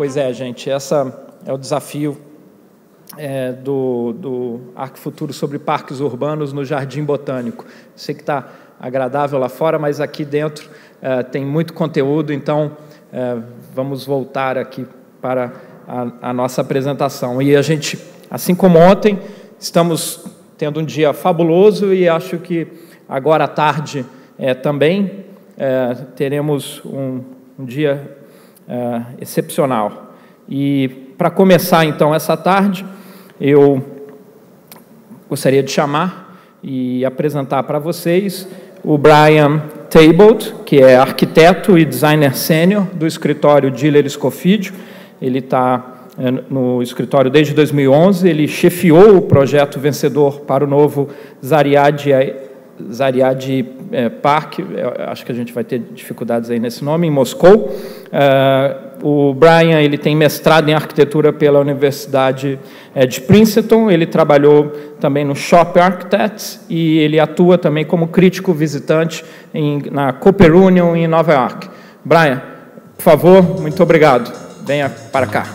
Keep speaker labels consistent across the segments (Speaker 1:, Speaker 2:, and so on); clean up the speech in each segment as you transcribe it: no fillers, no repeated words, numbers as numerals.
Speaker 1: Pois é, gente, essa é o desafio do Arquifuturo sobre parques urbanos no Jardim Botânico. Sei que está agradável lá fora, mas aqui dentro tem muito conteúdo, então vamos voltar aqui para a nossa apresentação. E a gente, assim como ontem, estamos tendo um dia fabuloso e acho que agora à tarde também teremos um dia excepcional. E para começar então essa tarde, eu gostaria de chamar e apresentar para vocês o Brian Talbot, que é arquiteto e designer sênior do escritório Diller Scofidio. Ele está no escritório desde 2011, ele chefiou o projeto vencedor para o novo Zaryadye Park, acho que a gente vai ter dificuldades aí nesse nome, em Moskva. O Brian, ele tem mestrado em arquitetura pela Universidade de Princeton, ele trabalhou também no Shop Architects e ele atua também como crítico visitante na Cooper Union em Nova York. Brian, por favor, muito obrigado. Venha para cá.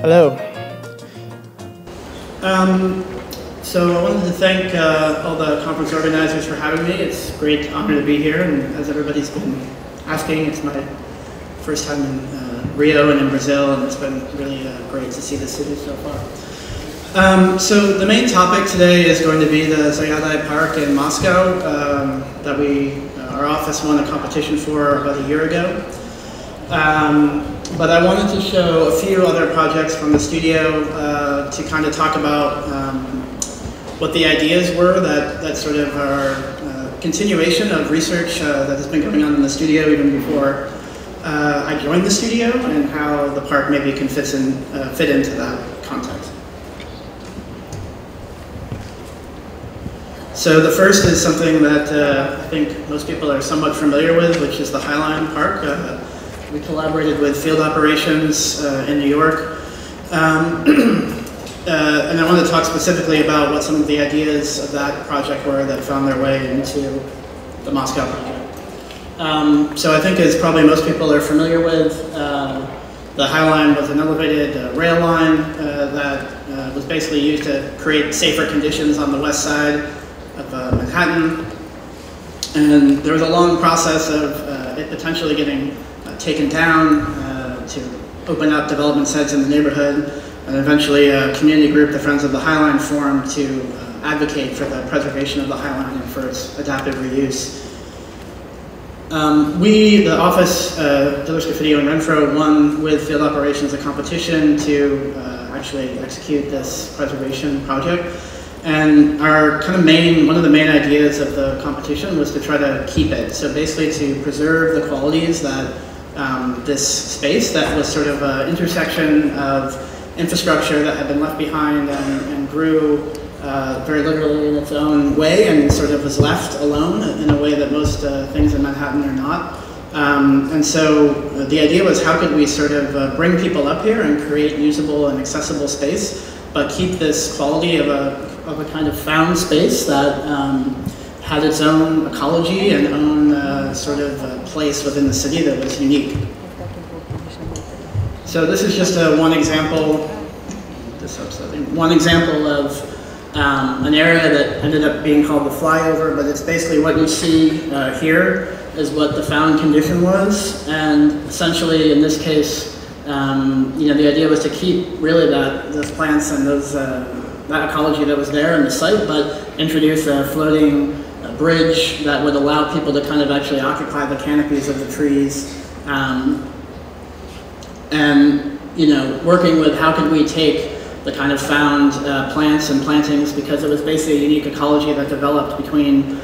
Speaker 2: Hello. So I wanted to thank all the conference organizers for having me. It's a great honor to be here, and as everybody's been asking, it's my first time in Rio and in Brazil, and it's been really great to see the city so far. So the main topic today is going to be the Zaryadye Park in Moscow that our office won a competition for about a year ago. But I wanted to show a few other projects from the studio to kind of talk about what the ideas were that sort of are continuation of research that has been going on in the studio even before I joined the studio, and how the park maybe can fit into that context. So the first is something that I think most people are somewhat familiar with, which is the Highline Park. We collaborated with field operations in New York. And I want to talk specifically about what some of the ideas of that project were that found their way into the Moscow project. So I think, as probably most people are familiar with, the Highline was an elevated rail line that was basically used to create safer conditions on the west side of Manhattan. And there was a long process of it potentially getting taken down to open up development sites in the neighborhood, and eventually a community group, the Friends of the Highline, formed to advocate for the preservation of the Highline and for its adaptive reuse. The office, Diller Scofidio Renfro, won with field operations a competition to actually execute this preservation project. And one of the main ideas of the competition was to try to keep it. So basically to preserve the qualities that this space that was sort of an intersection of infrastructure that had been left behind and grew very literally in its own way, and sort of was left alone in a way that most things in Manhattan are not. And so the idea was, how could we sort of bring people up here and create usable and accessible space, but keep this quality of a kind of found space that had its own ecology and own sort of place within the city that was unique. So this is just one example of an area that ended up being called the flyover, but it's basically what you see here is what the found condition was. And essentially, in this case, the idea was to keep really those plants and that ecology that was there in the site, but introduce a floating bridge that would allow people to kind of actually occupy the canopies of the trees. And working with how could we take the kind of found plants and plantings, because it was basically a unique ecology that developed between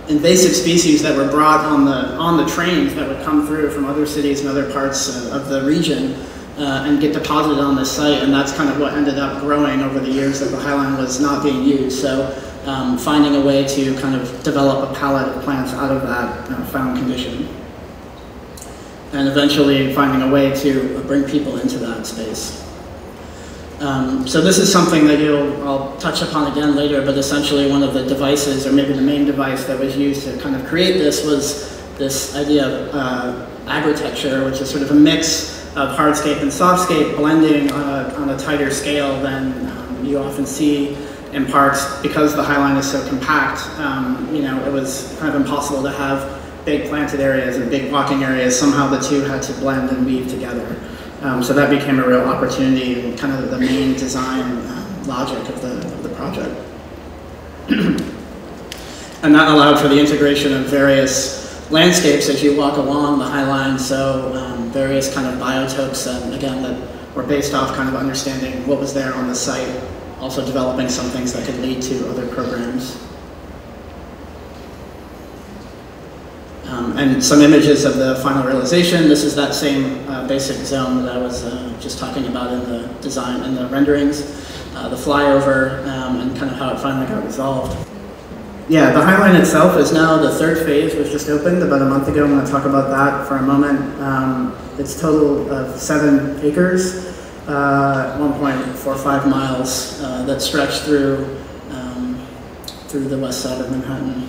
Speaker 2: invasive species that were brought on the trains that would come through from other cities and other parts of the region and get deposited on this site, and that's kind of what ended up growing over the years that the Highline was not being used. So finding a way to kind of develop a palette of plants out of that found condition, and eventually finding a way to bring people into that space. So this is something that I'll touch upon again later, but essentially one of the devices, or maybe the main device that was used to kind of create this, was this idea of agritecture, which is sort of a mix of hardscape and softscape blending on a tighter scale than you often see in parks. Because the Highline is so compact, it was kind of impossible to have big planted areas and big walking areas. Somehow the two had to blend and weave together. So that became a real opportunity and kind of the main design logic of the project. And that allowed for the integration of various landscapes as you walk along the Highline, so various kind of biotopes, again, that were based off kind of understanding what was there on the site, also developing some things that could lead to other programs. And some images of the final realization. This is that same basic zone that I was just talking about in the design and the renderings, the flyover, and kind of how it finally got resolved. Yeah, the Highline itself is now the third phase, was just opened about a month ago. I'm going to talk about that for a moment. It's a total of 7 acres, 1.45 miles that stretch through the west side of Manhattan.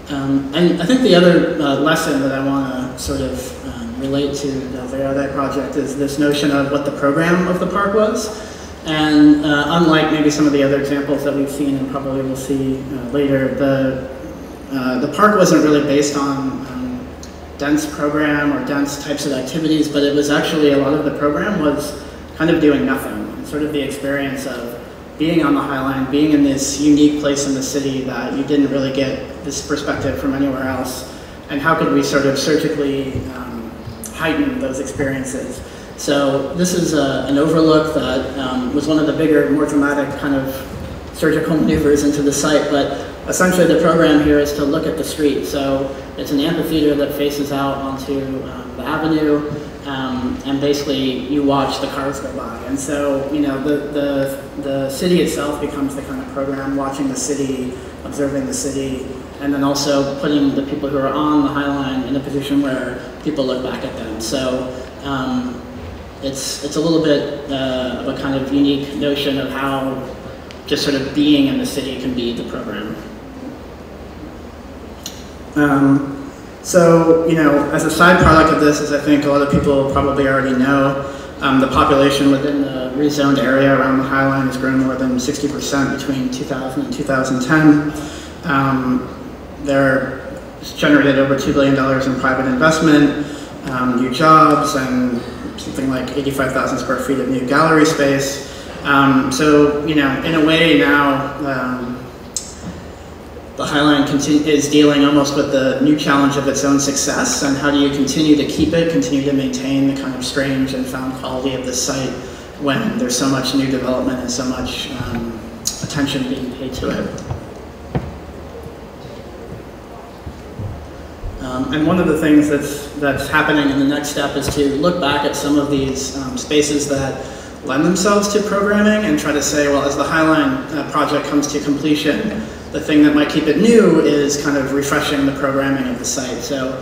Speaker 2: And I think the other lesson that I want to sort of relate to the Zaryadye project is this notion of what the program of the park was. And unlike maybe some of the other examples that we've seen and probably will see later, the park wasn't really based on dense program or dense types of activities, but it was actually, a lot of the program was kind of doing nothing. Sort of the experience of being on the Highline, being in this unique place in the city that you didn't really get this perspective from anywhere else, and how could we sort of surgically heighten those experiences. So this is an overlook that was one of the bigger, more dramatic kind of surgical maneuvers into the site, but essentially the program here is to look at the street. So it's an amphitheater that faces out onto the avenue, and basically you watch the cars go by. And so, the city itself becomes the kind of program, watching the city, observing the city, and then also putting the people who are on the Highline in a position where people look back at them. So it's a little bit of a kind of unique notion of how just sort of being in the city can be the program. So, as a side product of this, as I think a lot of people probably already know, the population within the rezoned area around the Highline has grown more than 60% between 2000 and 2010. It's generated over $2 billion in private investment, new jobs, and something like 85,000 square feet of new gallery space. So, in a way now, the Highline is dealing almost with the new challenge of its own success, and how do you continue to keep it, continue to maintain the kind of strange and found quality of this site when there's so much new development and so much attention being paid to it. And one of the things that's happening in the next step is to look back at some of these spaces that lend themselves to programming and try to say, well, as the Highline project comes to completion, the thing that might keep it new is kind of refreshing the programming of the site. So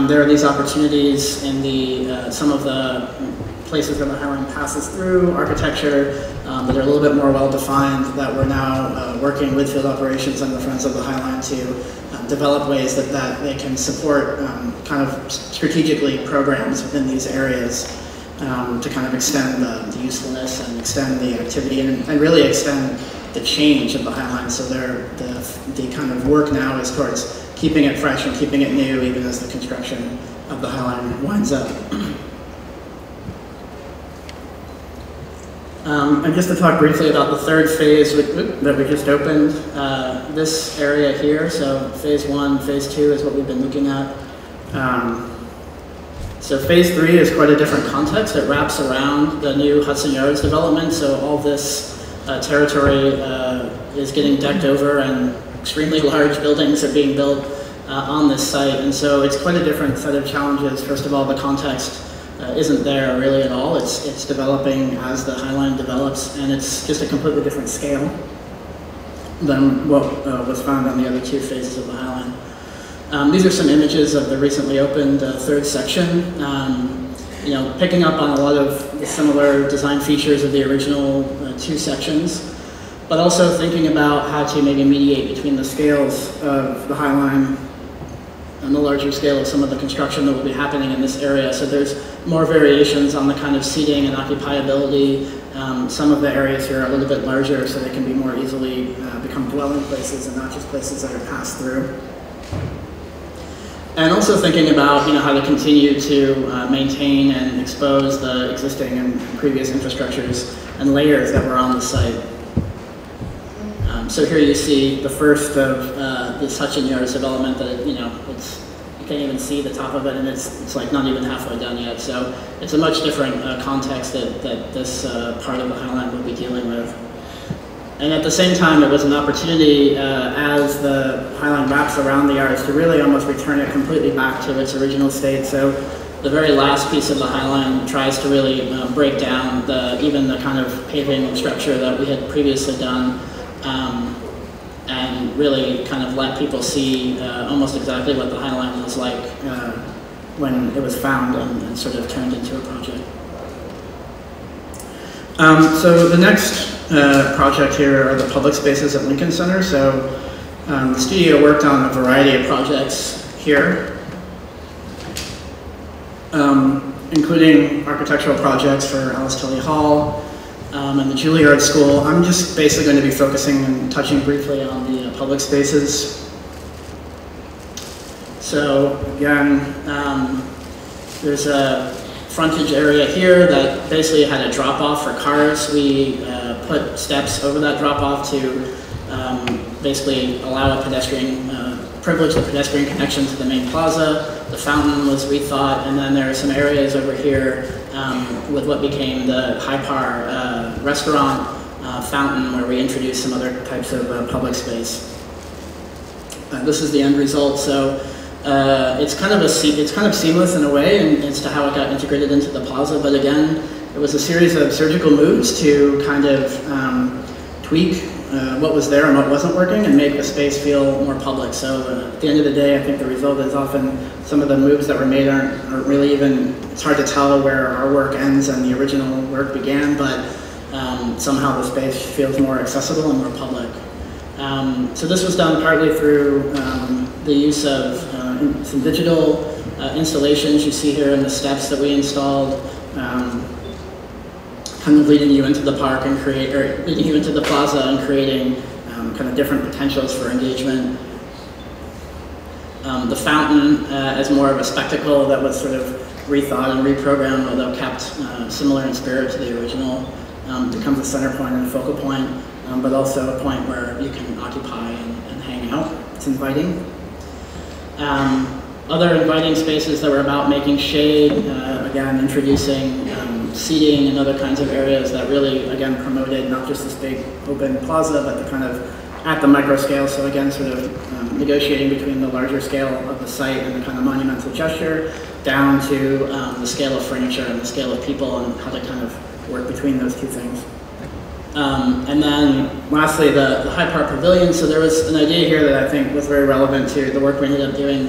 Speaker 2: there are these opportunities in some of the places where the Highline passes through, architecture that are a little bit more well-defined, that we're now working with field operations and the Friends of the Highline to develop ways that they can support kind of strategically programs within these areas to kind of extend the usefulness and extend the activity and really extend the change of the Highline. So the kind of work now is towards keeping it fresh and keeping it new even as the construction of the Highline winds up. And just to talk briefly about the third phase that we just opened, this area here, so phase 1, phase 2 is what we've been looking at. So phase 3 is quite a different context. It wraps around the new Hudson Yards development, so all this territory is getting decked over and extremely large buildings are being built on this site. And so it's quite a different set of challenges. First of all, the context isn't there really at all. It's developing as the Highline develops, and it's just a completely different scale than what was found on the other 2 phases of the Highline. These are some images of the recently opened third section. picking up on a lot of the similar design features of the original two sections, but also thinking about how to maybe mediate between the scales of the High Line and the larger scale of some of the construction that will be happening in this area. So there's more variations on the kind of seating and occupiability. Some of the areas here are a little bit larger, so they can be more easily become dwelling places and not just places that are passed through. And also thinking about how to continue to maintain and expose the existing and previous infrastructures and layers that were on the site. So here you see the first of this Hutchin Yards development that you can't even see the top of it, and it's like not even halfway done yet. So it's a much different context that this part of the Highline will be dealing with. And at the same time, it was an opportunity as the Highline wraps around the yards to really almost return it completely back to its original state. So the very last piece of the Highline tries to really break down even the kind of paving structure that we had previously done, and really kind of let people see almost exactly what the Highline was like when it was found and sort of turned into a project. So the next project here are the public spaces at Lincoln Center. So the studio worked on a variety of projects here, including architectural projects for Alice Tully Hall and the Juilliard School. I'm just basically going to be focusing and touching briefly on the public spaces. So again, there's a frontage area here that basically had a drop-off for cars. We put steps over that drop-off to basically allow a pedestrian, privilege the pedestrian connection to the main plaza. The fountain was rethought, and then there are some areas over here with what became the High Par restaurant fountain, where we introduced some other types of public space. This is the end result. So it's kind of seamless in a way as to how it got integrated into the plaza, but again, it was a series of surgical moves to kind of tweak what was there and what wasn't working and make the space feel more public. So at the end of the day, I think the result is often some of the moves that were made aren't really even, it's hard to tell where our work ends and the original work began, but somehow the space feels more accessible and more public. So this was done partly through the use of some digital installations you see here in the steps that we installed, kind of leading you into the park and leading you into the plaza and creating kind of different potentials for engagement. The fountain as more of a spectacle that was sort of rethought and reprogrammed, although kept similar in spirit to the original, becomes a center point and a focal point, but also a point where you can occupy and hang out. It's inviting. Other inviting spaces that were about making shade, again, introducing seating and other kinds of areas that really, again, promoted not just this big open plaza, but the kind of at the micro scale. So again, sort of negotiating between the larger scale of the site and the kind of monumental gesture down to the scale of furniture and the scale of people and how to kind of work between those two things. And then lastly, the High Park Pavilion. So there was an idea here that I think was very relevant to the work we ended up doing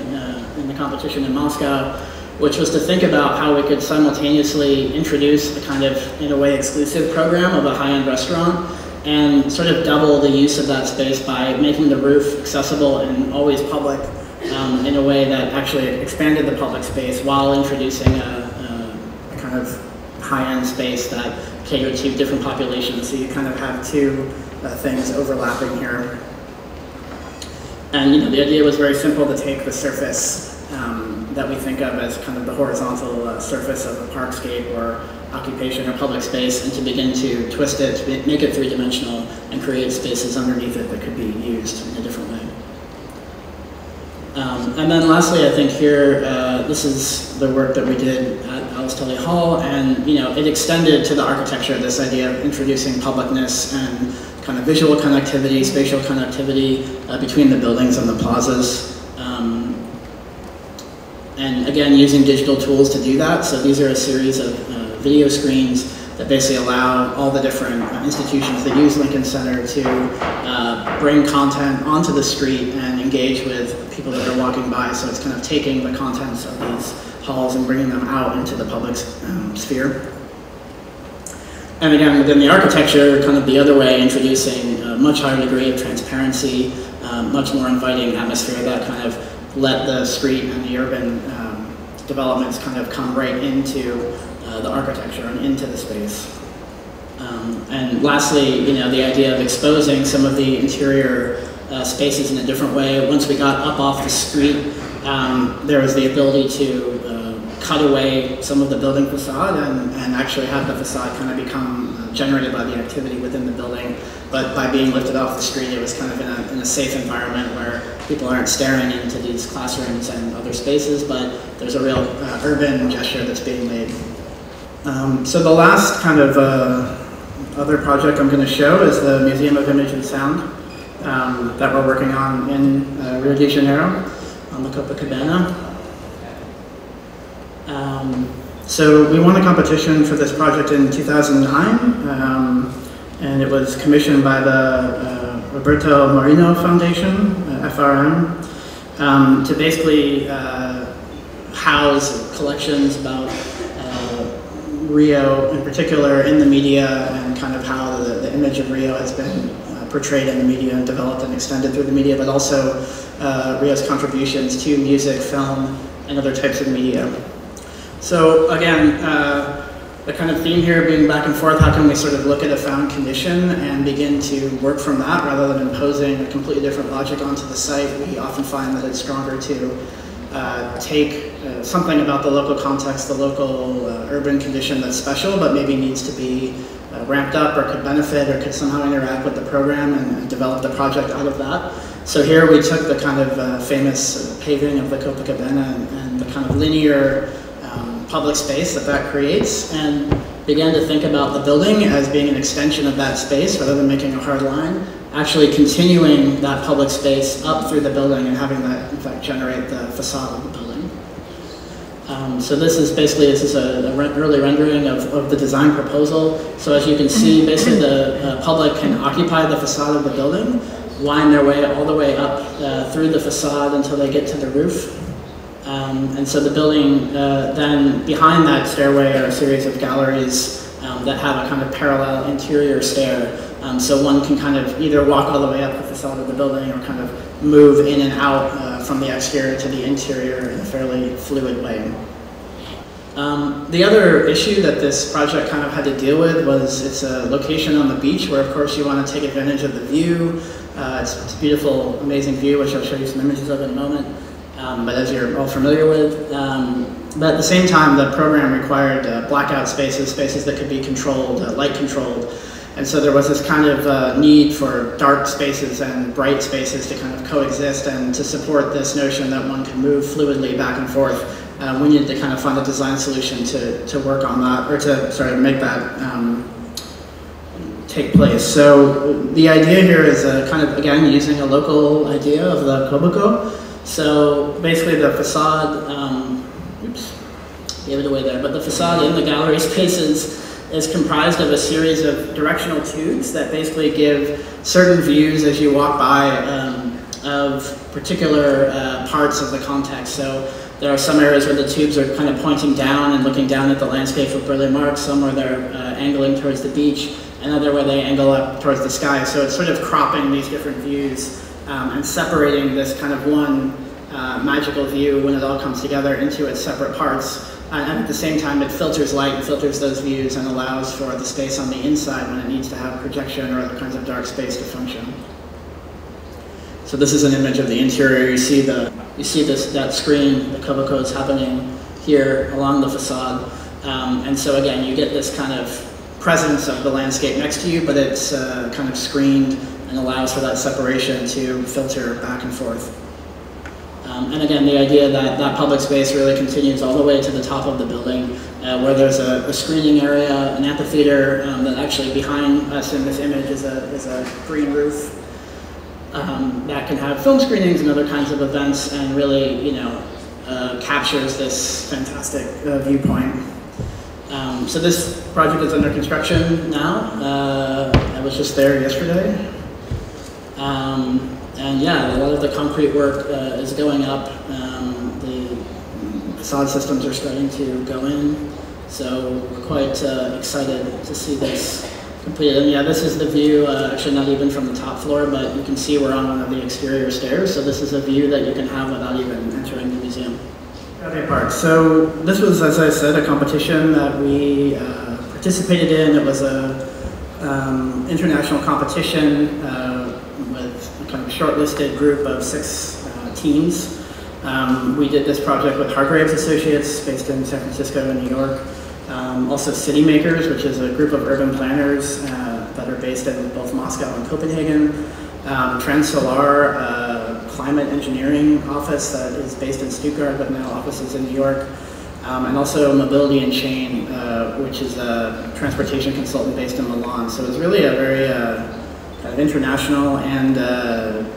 Speaker 2: in the competition in Moscow, which was to think about how we could simultaneously introduce a kind of, in a way, exclusive program of a high-end restaurant and sort of double the use of that space by making the roof accessible and always public in a way that actually expanded the public space while introducing a kind of high-end space that catered to different populations. So you kind of have two things overlapping here. And the idea was very simple, to take the surface that we think of as kind of the horizontal surface of a parkscape or occupation or public space, and to begin to twist it, to make it three-dimensional and create spaces underneath it that could be used in a different way. And then lastly, I think here, this is the work that we did at Alice Tully Hall, and it extended to the architecture, this idea of introducing publicness and kind of visual connectivity, spatial connectivity between the buildings and the plazas. And again, using digital tools to do that. So these are a series of video screens that basically allow all the different institutions that use Lincoln Center to bring content onto the street and and engage with people that are walking by. So it's kind of taking the contents of these halls and bringing them out into the public sphere. And again, within the architecture, kind of the other way, introducing a much higher degree of transparency, much more inviting atmosphere that kind of let the street and the urban developments kind of come right into the architecture and into the space. And lastly, the idea of exposing some of the interior spaces in a different way. Once we got up off the street, there was the ability to cut away some of the building facade and actually have the facade kind of become generated by the activity within the building. But by being lifted off the street, it was kind of in a safe environment where people aren't staring into these classrooms and other spaces, but there's a real urban gesture that's being made. So the last kind of other project I'm going to show is the Museum of Image and Sound that we're working on in Rio de Janeiro on the Copacabana. So we won a competition for this project in 2009, and it was commissioned by the Roberto Moreno Foundation, FRM, to basically house collections about Rio in particular in the media, and kind of how the image of Rio has been portrayed in the media and developed and extended through the media, but also Rio's contributions to music, film, and other types of media. So again, the kind of theme here being back and forth, how can we sort of look at a found condition and begin to work from that rather than imposing a completely different logic onto the site? We often find that it's stronger to take something about the local context, the local urban condition that's special, but maybe needs to be ramped up or could benefit or could somehow interact with the program and develop the project out of that. So here we took the kind of famous paving of the Copacabana and the kind of linear public space that creates, and began to think about the building as being an extension of that space rather than making a hard line, actually continuing that public space up through the building and having that in fact generate the facade of the building. So this is an early rendering of the design proposal. So as you can see, basically the public can occupy the facade of the building, wind their way all the way up through the facade until they get to the roof. And so the building, then behind that stairway are a series of galleries that have a kind of parallel interior stair. So one can kind of either walk all the way up the facade of the building or kind of move in and out from the exterior to the interior in a fairly fluid way. The other issue that this project kind of had to deal with was its location on the beach, where of course you want to take advantage of the view. It's a beautiful, amazing view, which I'll show you some images of in a moment. But as you're all familiar with. But at the same time, the program required blackout spaces that could be controlled, light controlled. And so there was this kind of need for dark spaces and bright spaces to kind of coexist, and to support this notion that one can move fluidly back and forth. We needed to kind of find a design solution to work on that, or to make that take place. So the idea here is kind of, again, using a local idea of the Kobuko. So basically the facade, gave it away there, but the facade in the gallery spaces is comprised of a series of directional tubes that basically give certain views as you walk by of particular parts of the context. So there are some areas where the tubes are kind of pointing down and looking down at the landscape of Berlin Mark, some where they're angling towards the beach, another where they angle up towards the sky. So it's sort of cropping these different views and separating this kind of one magical view when it all comes together into its separate parts. And at the same time, it filters light and filters those views and allows for the space on the inside when it needs to have projection or other kinds of dark space to function. So this is an image of the interior. You see that screen, the Kobuko is happening here along the facade. And so again, you get this kind of presence of the landscape next to you, but it's kind of screened and allows for that separation to filter back and forth. And again, the idea that that public space really continues all the way to the top of the building, where there's a screening area, an amphitheater, that actually behind us in this image is a green roof that can have film screenings and other kinds of events, and really, captures this fantastic viewpoint. So this project is under construction now. I was just there yesterday. And yeah, a lot of the concrete work is going up. The facade systems are starting to go in. So we're quite excited to see this completed. And yeah, this is the view, actually not even from the top floor, but you can see we're on one of the exterior stairs. So this is a view that you can have without even entering the museum. Zaryadye Park. So this was, as I said, a competition that we participated in. It was a international competition with a kind of shortlisted group of 6 teams. We did this project with Hargraves Associates, based in San Francisco and New York. Also City Makers, which is a group of urban planners that are based in both Moscow and Copenhagen. Transsolar, climate engineering office that is based in Stuttgart, but now offices in New York. And also Mobility and Chain, which is a transportation consultant based in Milan. So it was really a very kind of international and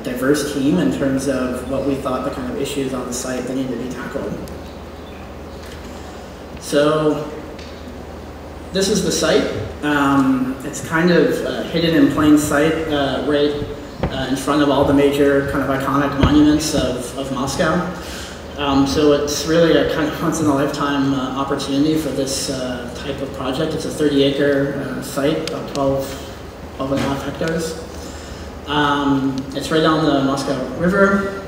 Speaker 2: diverse team in terms of what we thought the kind of issues on the site that needed to be tackled. So this is the site. It's kind of hidden in plain sight right in front of all the major kind of iconic monuments of Moscow. So it's really a kind of once-in-a-lifetime opportunity for this type of project. It's a 30-acre site, about 12.5 hectares. It's right on the Moscow River.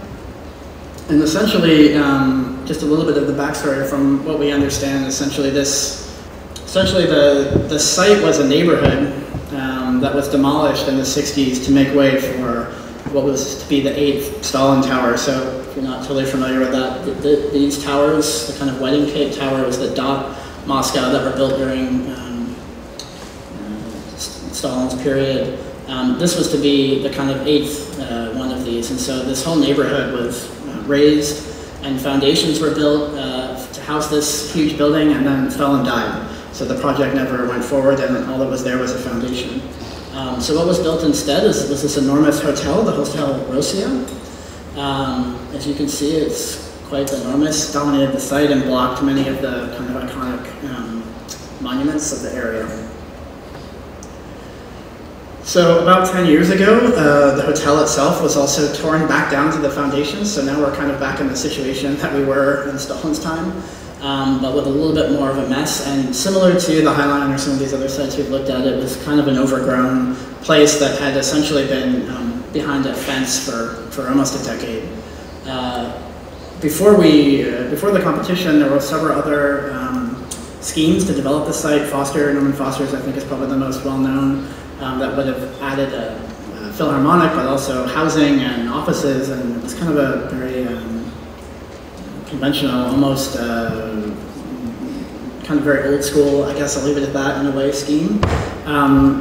Speaker 2: And essentially, just a little bit of the backstory from what we understand, essentially the site was a neighborhood that was demolished in the 60s to make way for what was to be the 8th Stalin Tower. So if you're not totally familiar with that, these towers, the kind of wedding cake towers that dot Moscow that were built during Stalin's period, this was to be the kind of 8th one of these. And so this whole neighborhood was raised and foundations were built to house this huge building, and then Stalin died. So the project never went forward, and all that was there was a foundation. So what was built instead was this enormous hotel, the Hotel Russia. As you can see, it's quite enormous, dominated the site and blocked many of the kind of iconic monuments of the area. So about 10 years ago, the hotel itself was also torn back down to the foundations, so now we're kind of back in the situation that we were in Stalin's time. But with a little bit more of a mess, and similar to the High Line or some of these other sites we've looked at, it was kind of an overgrown place that had essentially been behind a fence for almost a decade. Before the competition, there were several other schemes to develop the site. Norman Foster's, I think, is probably the most well-known, that would have added a philharmonic, but also housing and offices, and it's kind of a very conventional, almost kind of very old school, I guess I'll leave it at that in a way, scheme.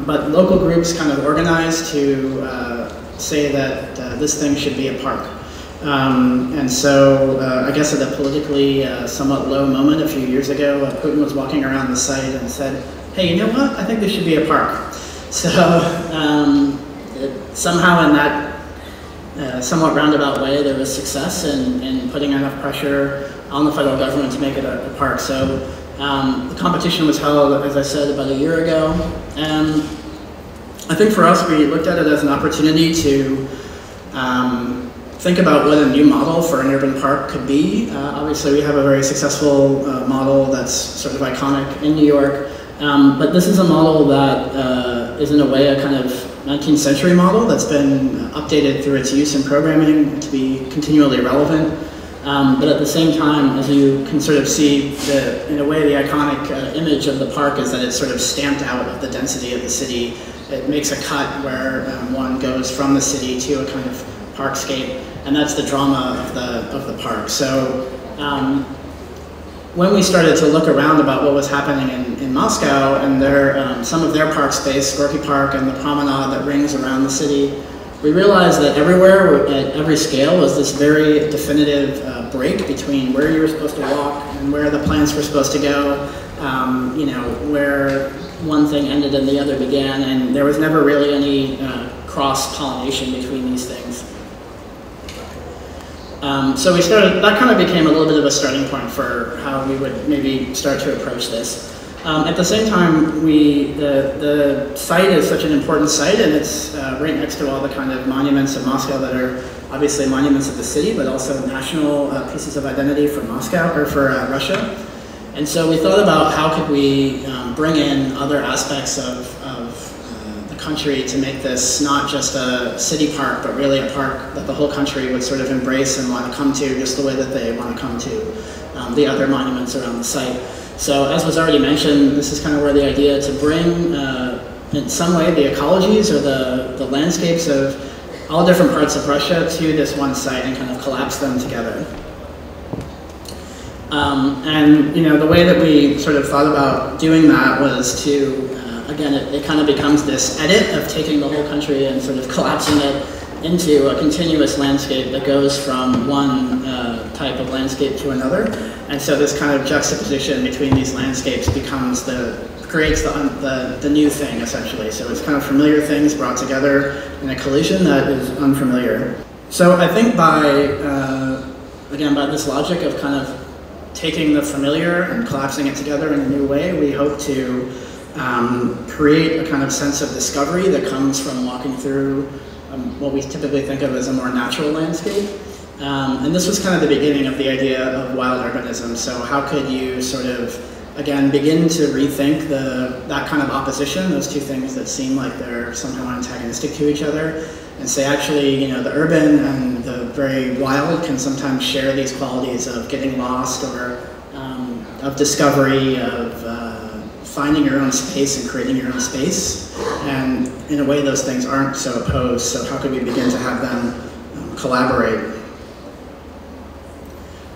Speaker 2: But local groups kind of organized to say that this thing should be a park. And so I guess at a politically somewhat low moment a few years ago, Putin was walking around the site and said, hey, you know what? I think this should be a park. So somehow in that somewhat roundabout way, there was success in putting enough pressure on the federal government to make it a park. So the competition was held, as I said, about a year ago. And I think for us, we looked at it as an opportunity to think about what a new model for an urban park could be. Obviously, we have a very successful model that's sort of iconic in New York. But this is a model that is in a way a kind of 19th century model that's been updated through its use in programming to be continually relevant. But at the same time, as you can sort of see, in a way, the iconic image of the park is that it's sort of stamped out of the density of the city. It makes a cut where one goes from the city to a kind of parkscape, and that's the drama of the park. So when we started to look around about what was happening in Moscow and some of their park space, Gorky Park and the promenade that rings around the city, we realized that everywhere, at every scale, was this very definitive break between where you were supposed to walk and where the plants were supposed to go, you know, where one thing ended and the other began, and there was never really any cross-pollination between these things. So that kind of became a little bit of a starting point for how we would maybe start to approach this. At the same time, the site is such an important site, and it's right next to all the kind of monuments of Moscow that are obviously monuments of the city, but also national pieces of identity for Moscow, or for Russia. And so we thought about how could we bring in other aspects of the country to make this not just a city park, but really a park that the whole country would sort of embrace and want to come to just the way that they want to come to the other monuments around the site. So as was already mentioned, this is kind of where the idea to bring, in some way, the ecologies or the landscapes of all different parts of Russia to this one site and kind of collapse them together. And the way that we sort of thought about doing that was to, again, it kind of becomes this edit of taking the whole country and sort of collapsing it into a continuous landscape that goes from one type of landscape to another. And so this kind of juxtaposition between these landscapes creates the new thing, essentially. So it's kind of familiar things brought together in a collision that is unfamiliar. So I think again, by this logic of kind of taking the familiar and collapsing it together in a new way, we hope to create a kind of sense of discovery that comes from walking through what we typically think of as a more natural landscape. And this was kind of the beginning of the idea of wild urbanism. So how could you sort of, again, begin to rethink that kind of opposition, those two things that seem like they're somehow antagonistic to each other, and say actually, the urban and the very wild can sometimes share these qualities of getting lost, or of discovery, of finding your own space and creating your own space. And in a way, those things aren't so opposed. So how could we begin to have them collaborate?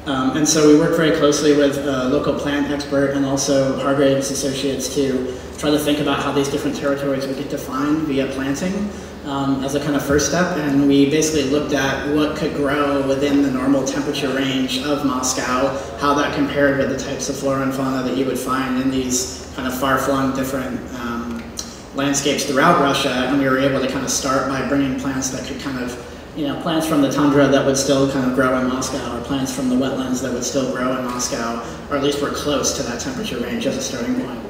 Speaker 2: And so we work very closely with a local plant expert and also Hargraves Associates to try to think about how these different territories would get defined via planting as a kind of first step. And we basically looked at what could grow within the normal temperature range of Moscow, how that compared with the types of flora and fauna that you would find in these kind of far-flung different landscapes throughout Russia. And we were able to kind of start by bringing plants that could kind of, plants from the tundra that would still kind of grow in Moscow, or plants from the wetlands that would still grow in Moscow, or at least we're close to that temperature range as a starting point.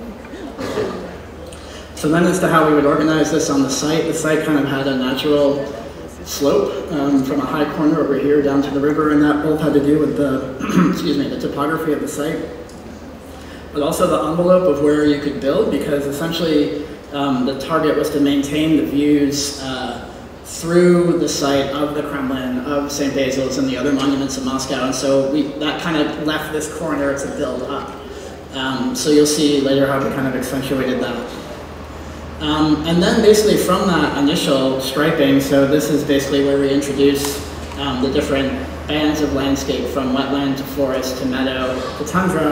Speaker 2: So then as to how we would organize this on the site kind of had a natural slope from a high corner over here down to the river, and that both had to do with the, excuse me, the topography of the site, but also the envelope of where you could build, because essentially the target was to maintain the views through the site of the Kremlin, of St. Basil's, and the other monuments of Moscow, and so that kind of left this corner to build up. So you'll see later how we kind of accentuated that. And then basically from that initial striping, so this is basically where we introduce the different bands of landscape, from wetland to forest to meadow to tundra.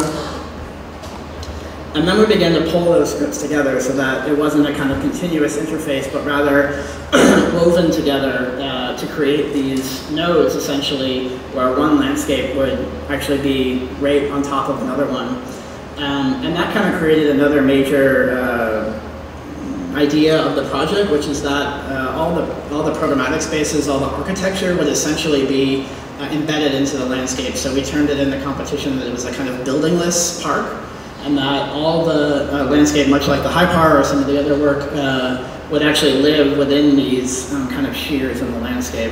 Speaker 2: And then we began to pull those scripts together so that it wasn't a kind of continuous interface, but rather woven together to create these nodes, essentially, where one landscape would actually be right on top of another one. And that kind of created another major idea of the project, which is that all the programmatic spaces, all the architecture would essentially be embedded into the landscape. So we turned it into competition that it was a kind of buildingless park, and that all the landscape, much like the high par or some of the other work, would actually live within these kind of shears in the landscape.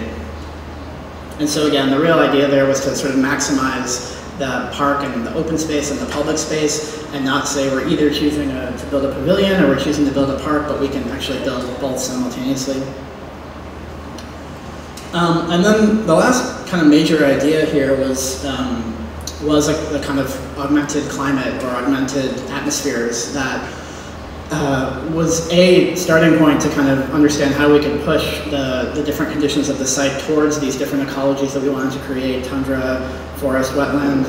Speaker 2: And so again, the real idea there was to sort of maximize the park and the open space and the public space, and not say we're either choosing to build a pavilion or we're choosing to build a park, but we can actually build both simultaneously. And then the last kind of major idea here was a kind of augmented climate or augmented atmospheres that was a starting point to kind of understand how we could push the different conditions of the site towards these different ecologies that we wanted to create: tundra, forest, wetland,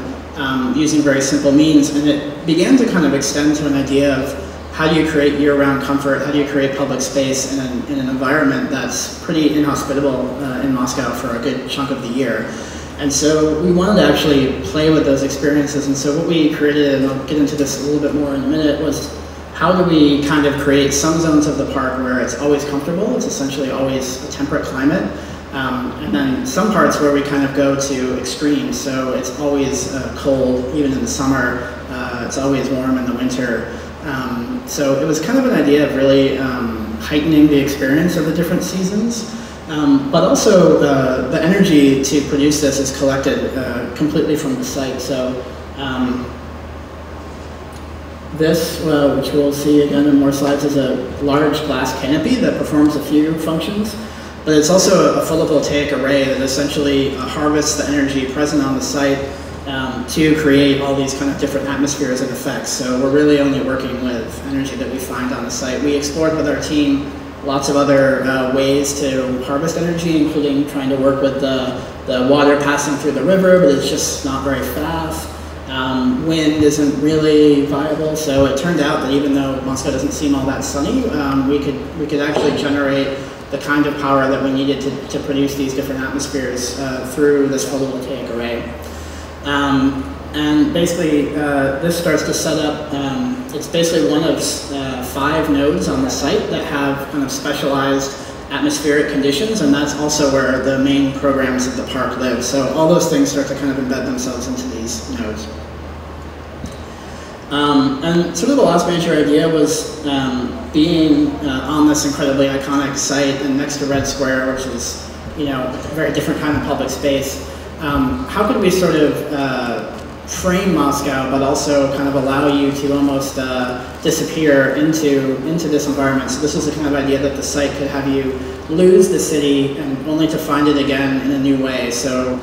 Speaker 2: using very simple means. And it began to kind of extend to an idea of how do you create year-round comfort, how do you create public space in an environment that's pretty inhospitable in Moscow for a good chunk of the year. And so we wanted to actually play with those experiences. And so what we created, and I'll get into this a little bit more in a minute, was how do we kind of create some zones of the park where it's always comfortable, it's essentially always a temperate climate, And then some parts where we kind of go to extremes, so it's always cold, even in the summer, it's always warm in the winter. So it was kind of an idea of really heightening the experience of the different seasons. But also the energy to produce this is collected completely from the site. So this, which we'll see again in more slides, is a large glass canopy that performs a few functions. But it's also a photovoltaic array that essentially harvests the energy present on the site to create all these kind of different atmospheres and effects. So we're really only working with energy that we find on the site. We explored with our team lots of other ways to harvest energy, including trying to work with the water passing through the river, but it's just not very fast. Wind isn't really viable, so it turned out that even though Moskva doesn't seem all that sunny, we could actually generate the kind of power that we needed to produce these different atmospheres through this photovoltaic array. And basically, this starts to set up, it's basically one of 5 nodes on the site that have kind of specialized atmospheric conditions, and that's also where the main programs of the park live. So all those things start to kind of embed themselves into these nodes. And sort of the last major idea was being on this incredibly iconic site and next to Red Square, which is, you know, a very different kind of public space. How could we sort of frame Moscow, but also kind of allow you to almost disappear into this environment? So this is the kind of idea that the site could have you lose the city and only to find it again in a new way. So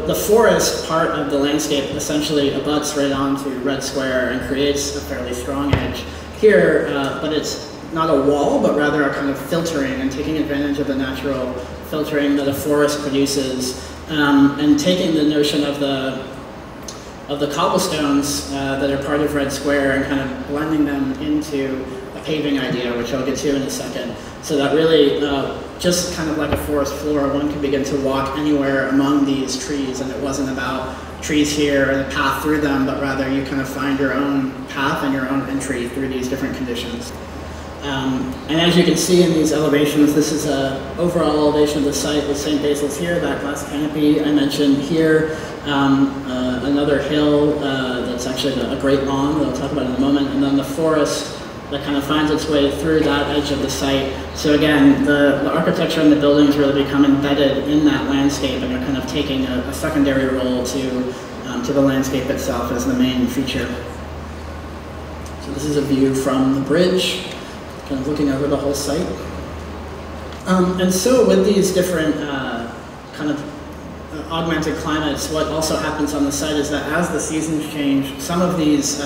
Speaker 2: the forest part of the landscape essentially abuts right onto Red Square and creates a fairly strong edge here, but it's not a wall, but rather a kind of filtering and taking advantage of the natural filtering that a forest produces, and taking the notion of the cobblestones that are part of Red Square and kind of blending them into a paving idea, which I'll get to in a second. So that really, just kind of like a forest floor, one could begin to walk anywhere among these trees, and it wasn't about trees here and a path through them, but rather you kind of find your own path and your own entry through these different conditions. And as you can see in these elevations, this is an overall elevation of the site with St. Basil's here, that glass canopy I mentioned here, another hill that's actually a great lawn that I'll talk about in a moment, and then the forest that kind of finds its way through that edge of the site. So again, the architecture and the buildings really become embedded in that landscape and are kind of taking a secondary role to the landscape itself as the main feature. So this is a view from the bridge, kind of looking over the whole site. And so with these different kind of augmented climates, what also happens on the site is that as the seasons change, some of these,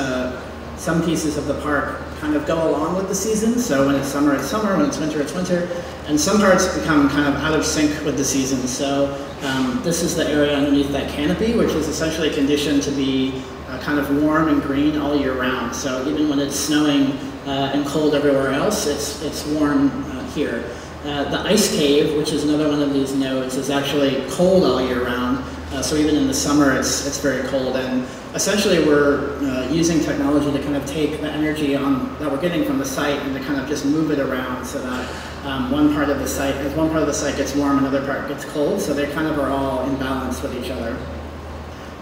Speaker 2: some pieces of the park kind of go along with the seasons. So when it's summer, when it's winter, and some parts become kind of out of sync with the seasons. So this is the area underneath that canopy, which is essentially conditioned to be kind of warm and green all year round. So even when it's snowing and cold everywhere else, it's warm here. The ice cave, which is another one of these nodes, is actually cold all year round. So even in the summer, it's very cold. And essentially, we're using technology to kind of take the energy that we're getting from the site and to kind of just move it around so that one part of the site, as one part of the site gets warm, another part gets cold. So they kind of are all in balance with each other.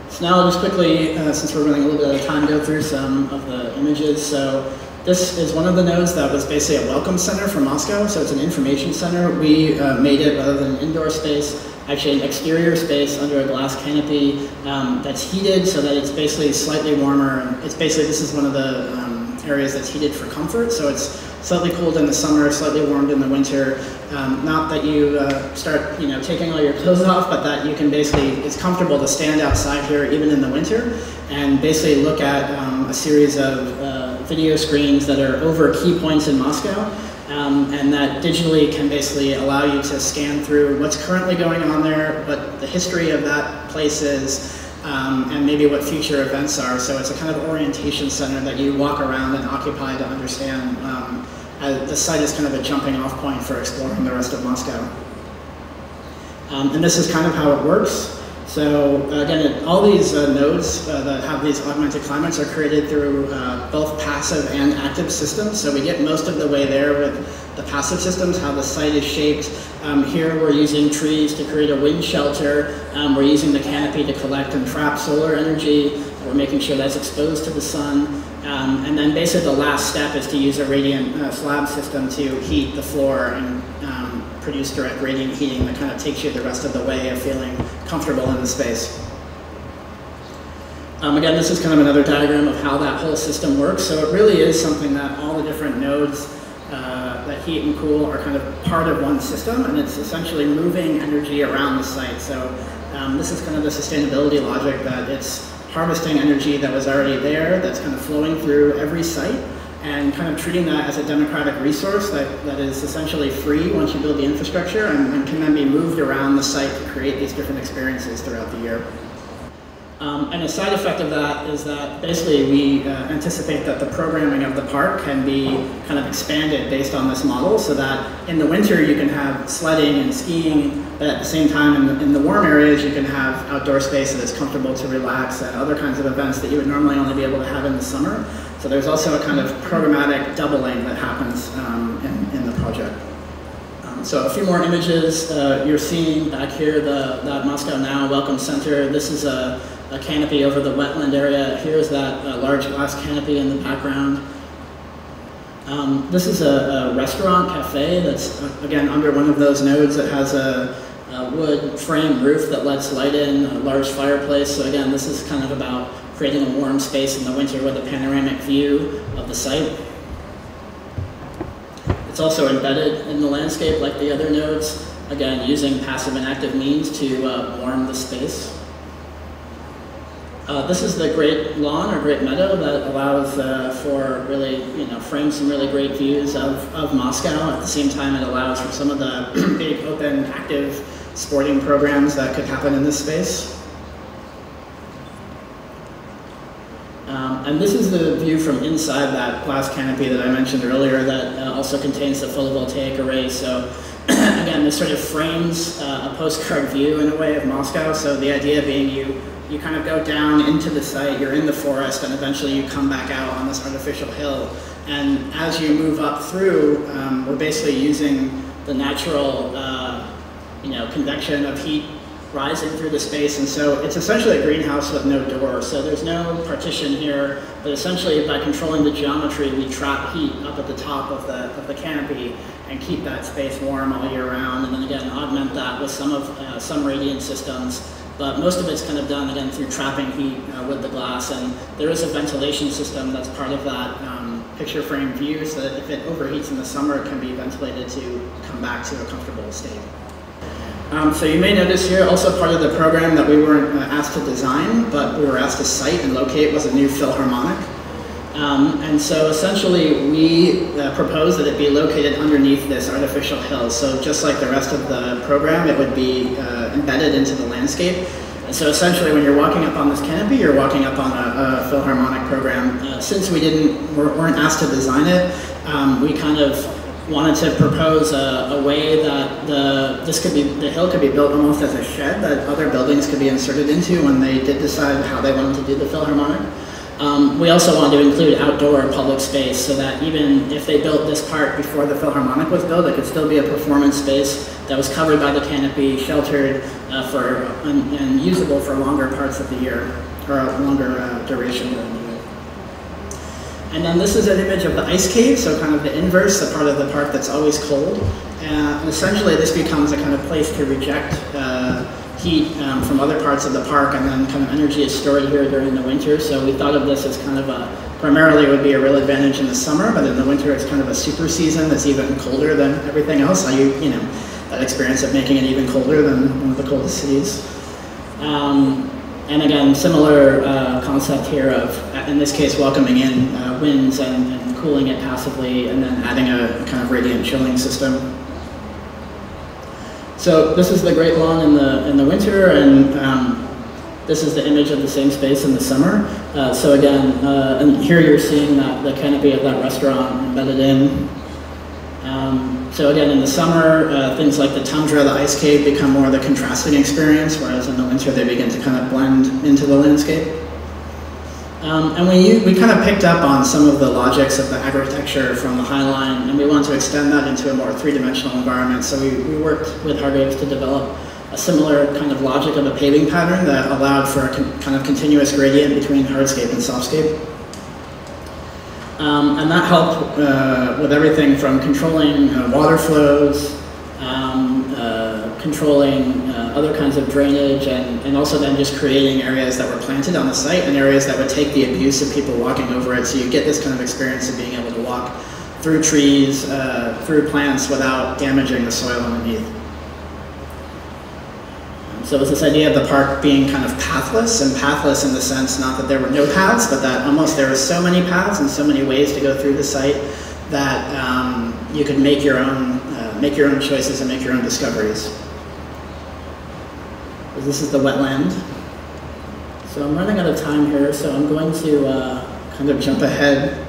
Speaker 2: So now I'll just quickly, since we're running a little bit out of time, go through some of the images. So this is one of the nodes that was basically a welcome center for Moscow. So it's an information center. We made it, rather than an indoor space, actually an exterior space under a glass canopy that's heated so that it's basically slightly warmer. And it's basically, this is one of the areas that's heated for comfort. So it's slightly cooled in the summer, slightly warmed in the winter. Not that you start taking all your clothes off, but that you can basically, it's comfortable to stand outside here even in the winter and basically look at a series of video screens that are over key points in Moscow. And that digitally can basically allow you to scan through what's currently going on there, what the history of that place is, and maybe what future events are. So it's a kind of orientation center that you walk around and occupy to understand. The site is kind of a jumping off point for exploring the rest of Moscow. And this is kind of how it works. So again, all these nodes that have these augmented climates are created through both passive and active systems. So we get most of the way there with the passive systems, how the site is shaped. Here we're using trees to create a wind shelter. We're using the canopy to collect and trap solar energy. We're making sure that's exposed to the sun. And then basically the last step is to use a radiant slab system to heat the floor and produce direct radiant heating that kind of takes you the rest of the way of feeling comfortable in the space. Again, this is kind of another diagram of how that whole system works. So it really is something that all the different nodes that heat and cool are kind of part of one system, and it's essentially moving energy around the site. So this is kind of the sustainability logic, that it's harvesting energy that was already there, that's kind of flowing through every site, and kind of treating that as a democratic resource that is essentially free once you build the infrastructure, and can then be moved around the site to create these different experiences throughout the year. And a side effect of that is that basically we anticipate that the programming of the park can be kind of expanded based on this model, so that in the winter you can have sledding and skiing, but at the same time in the warm areas you can have outdoor space that is comfortable to relax and other kinds of events that you would normally only be able to have in the summer. So there's also a kind of programmatic doubling that happens in the project. So a few more images. You're seeing back here that Moscow Now Welcome Center. This is a canopy over the wetland area. Here's that large glass canopy in the background. This is a restaurant cafe that's, again, under one of those nodes that has a wood frame roof that lets light in, a large fireplace. So again, this is kind of about creating a warm space in the winter with a panoramic view of the site. It's also embedded in the landscape like the other nodes, again, using passive and active means to warm the space. This is the great lawn or great meadow that allows for really, frame some really great views of Moscow. At the same time, it allows for some of the big, open, active sporting programs that could happen in this space. And this is the view from inside that glass canopy that I mentioned earlier that also contains the photovoltaic array. So again, this sort of frames a postcard view in a way of Moscow. So the idea being you kind of go down into the site, you're in the forest, and eventually you come back out on this artificial hill. And as you move up through, we're basically using the natural convection of heat rising through the space, and so it's essentially a greenhouse with no door. So there's no partition here, but essentially by controlling the geometry, we trap heat up at the top of the canopy and keep that space warm all year round, and then again augment that with some radiant systems. But most of it's kind of done again through trapping heat with the glass, and there is a ventilation system that's part of that picture frame view, so that if it overheats in the summer, it can be ventilated to come back to a comfortable state. So you may notice here also part of the program that we weren't asked to design, but we were asked to site and locate was a new Philharmonic. And so essentially we proposed that it be located underneath this artificial hill. So just like the rest of the program, it would be embedded into the landscape. And so essentially when you're walking up on this canopy, you're walking up on a Philharmonic program. Since we weren't asked to design it, we kind of wanted to propose a way that the hill could be built almost as a shed that other buildings could be inserted into when they did decide how they wanted to do the Philharmonic. We also wanted to include outdoor public space so that even if they built this part before the Philharmonic was built, it could still be a performance space that was covered by the canopy, sheltered and usable for longer parts of the year, or a longer duration during the year. And then this is an image of the ice cave, so kind of the inverse, the part of the park that's always cold. And essentially this becomes a kind of place to reject heat from other parts of the park, and then kind of energy is stored here during the winter. So we thought of this as kind of primarily it would be a real advantage in the summer, but in the winter it's kind of a super season that's even colder than everything else. So that experience of making it even colder than one of the coldest cities. And again, similar concept here of, in this case, welcoming in winds and cooling it passively, and then adding a kind of radiant chilling system. So this is the Great Lawn in the winter, and this is the image of the same space in the summer. So again, and here you're seeing the canopy of that restaurant embedded in. So again, in the summer, things like the tundra, the ice cave become more of the contrasting experience, whereas in the winter they begin to kind of blend into the landscape. And we kind of picked up on some of the logics of the architecture from the High Line, and we wanted to extend that into a more three-dimensional environment. So we worked with Hargraves to develop a similar kind of logic of a paving pattern that allowed for a kind of continuous gradient between hardscape and softscape. And that helped with everything from controlling water flows, controlling other kinds of drainage, and also then just creating areas that were planted on the site and areas that would take the abuse of people walking over it. So you get this kind of experience of being able to walk through trees, through plants without damaging the soil underneath. So it was this idea of the park being kind of pathless, and pathless in the sense not that there were no paths, but that almost there were so many paths and so many ways to go through the site that you could make your own choices and make your own discoveries. So this is the wetland. So I'm running out of time here, so I'm going to kind of jump ahead.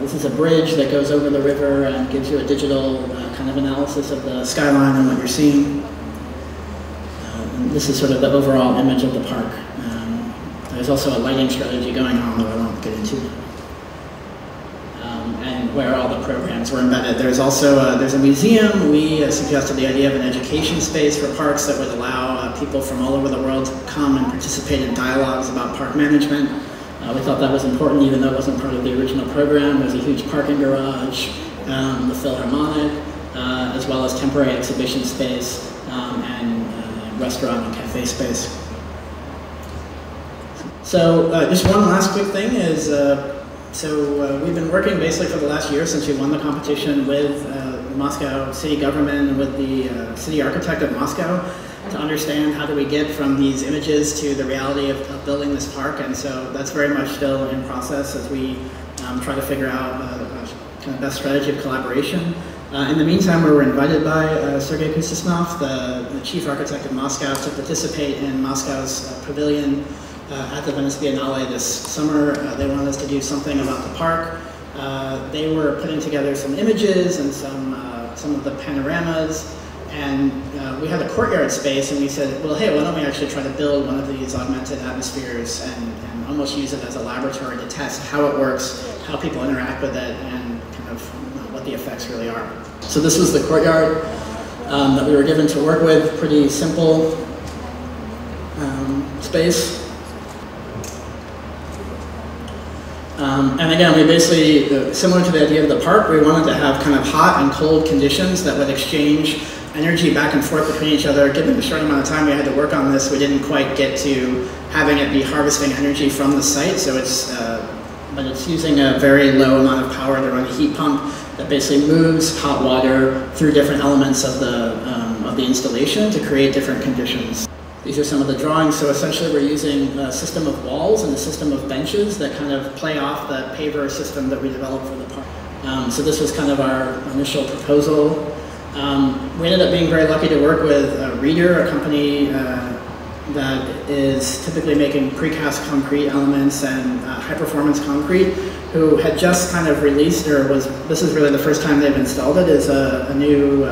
Speaker 2: This is a bridge that goes over the river and gives you a digital kind of analysis of the skyline and what you're seeing. This is sort of the overall image of the park. There's also a lighting strategy going on that I won't get into. And where all the programs were embedded. There's also there's a museum. We suggested the idea of an education space for parks that would allow people from all over the world to come and participate in dialogues about park management. We thought that was important, even though it wasn't part of the original program. There's a huge parking garage, the Philharmonic, as well as temporary exhibition space, and restaurant and cafe space. So just one last quick thing is, we've been working basically for the last year since we won the competition with the Moscow city government and with the city architect of Moscow to understand how do we get from these images to the reality of building this park. And so that's very much still in process as we try to figure out the kind of best strategy of collaboration. In the meantime, we were invited by Sergei Kustisnov, the chief architect of Moscow, to participate in Moscow's pavilion at the Venice Biennale this summer. They wanted us to do something about the park. They were putting together some images and some of the panoramas, and we had a courtyard space, and we said, well, hey, why don't we actually try to build one of these augmented atmospheres and almost use it as a laboratory to test how it works, how people interact with it, and kind of what the effects really are. So this was the courtyard that we were given to work with, pretty simple space. And again, we basically, similar to the idea of the park, we wanted to have kind of hot and cold conditions that would exchange energy back and forth between each other. Given the short amount of time we had to work on this, we didn't quite get to having it be harvesting energy from the site, so but it's using a very low amount of power to run a heat pump that basically moves hot water through different elements of the installation to create different conditions. These are some of the drawings. So essentially we're using a system of walls and a system of benches that kind of play off the paver system that we developed for the park. So this was kind of our initial proposal. We ended up being very lucky to work with Reader, a company that is typically making precast concrete elements and high-performance concrete, who had just kind of released, this is really the first time they've installed it, is a new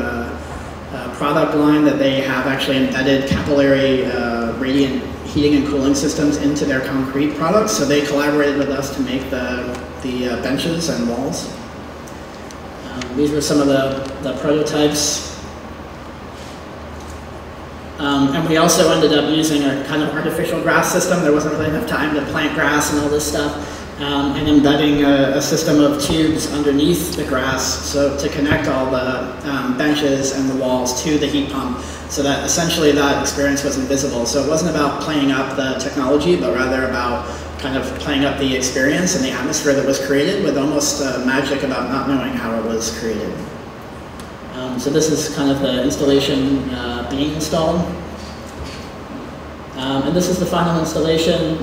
Speaker 2: product line that they have actually embedded capillary radiant heating and cooling systems into their concrete products. So they collaborated with us to make the benches and walls. These were some of the prototypes. And we also ended up using a kind of artificial grass system. There wasn't really enough time to plant grass and all this stuff. And embedding a system of tubes underneath the grass, so to connect all the benches and the walls to the heat pump, so that essentially that experience was invisible. So it wasn't about playing up the technology, but rather about kind of playing up the experience and the atmosphere that was created, with almost magic about not knowing how it was created. So this is kind of the installation being installed. And this is the final installation.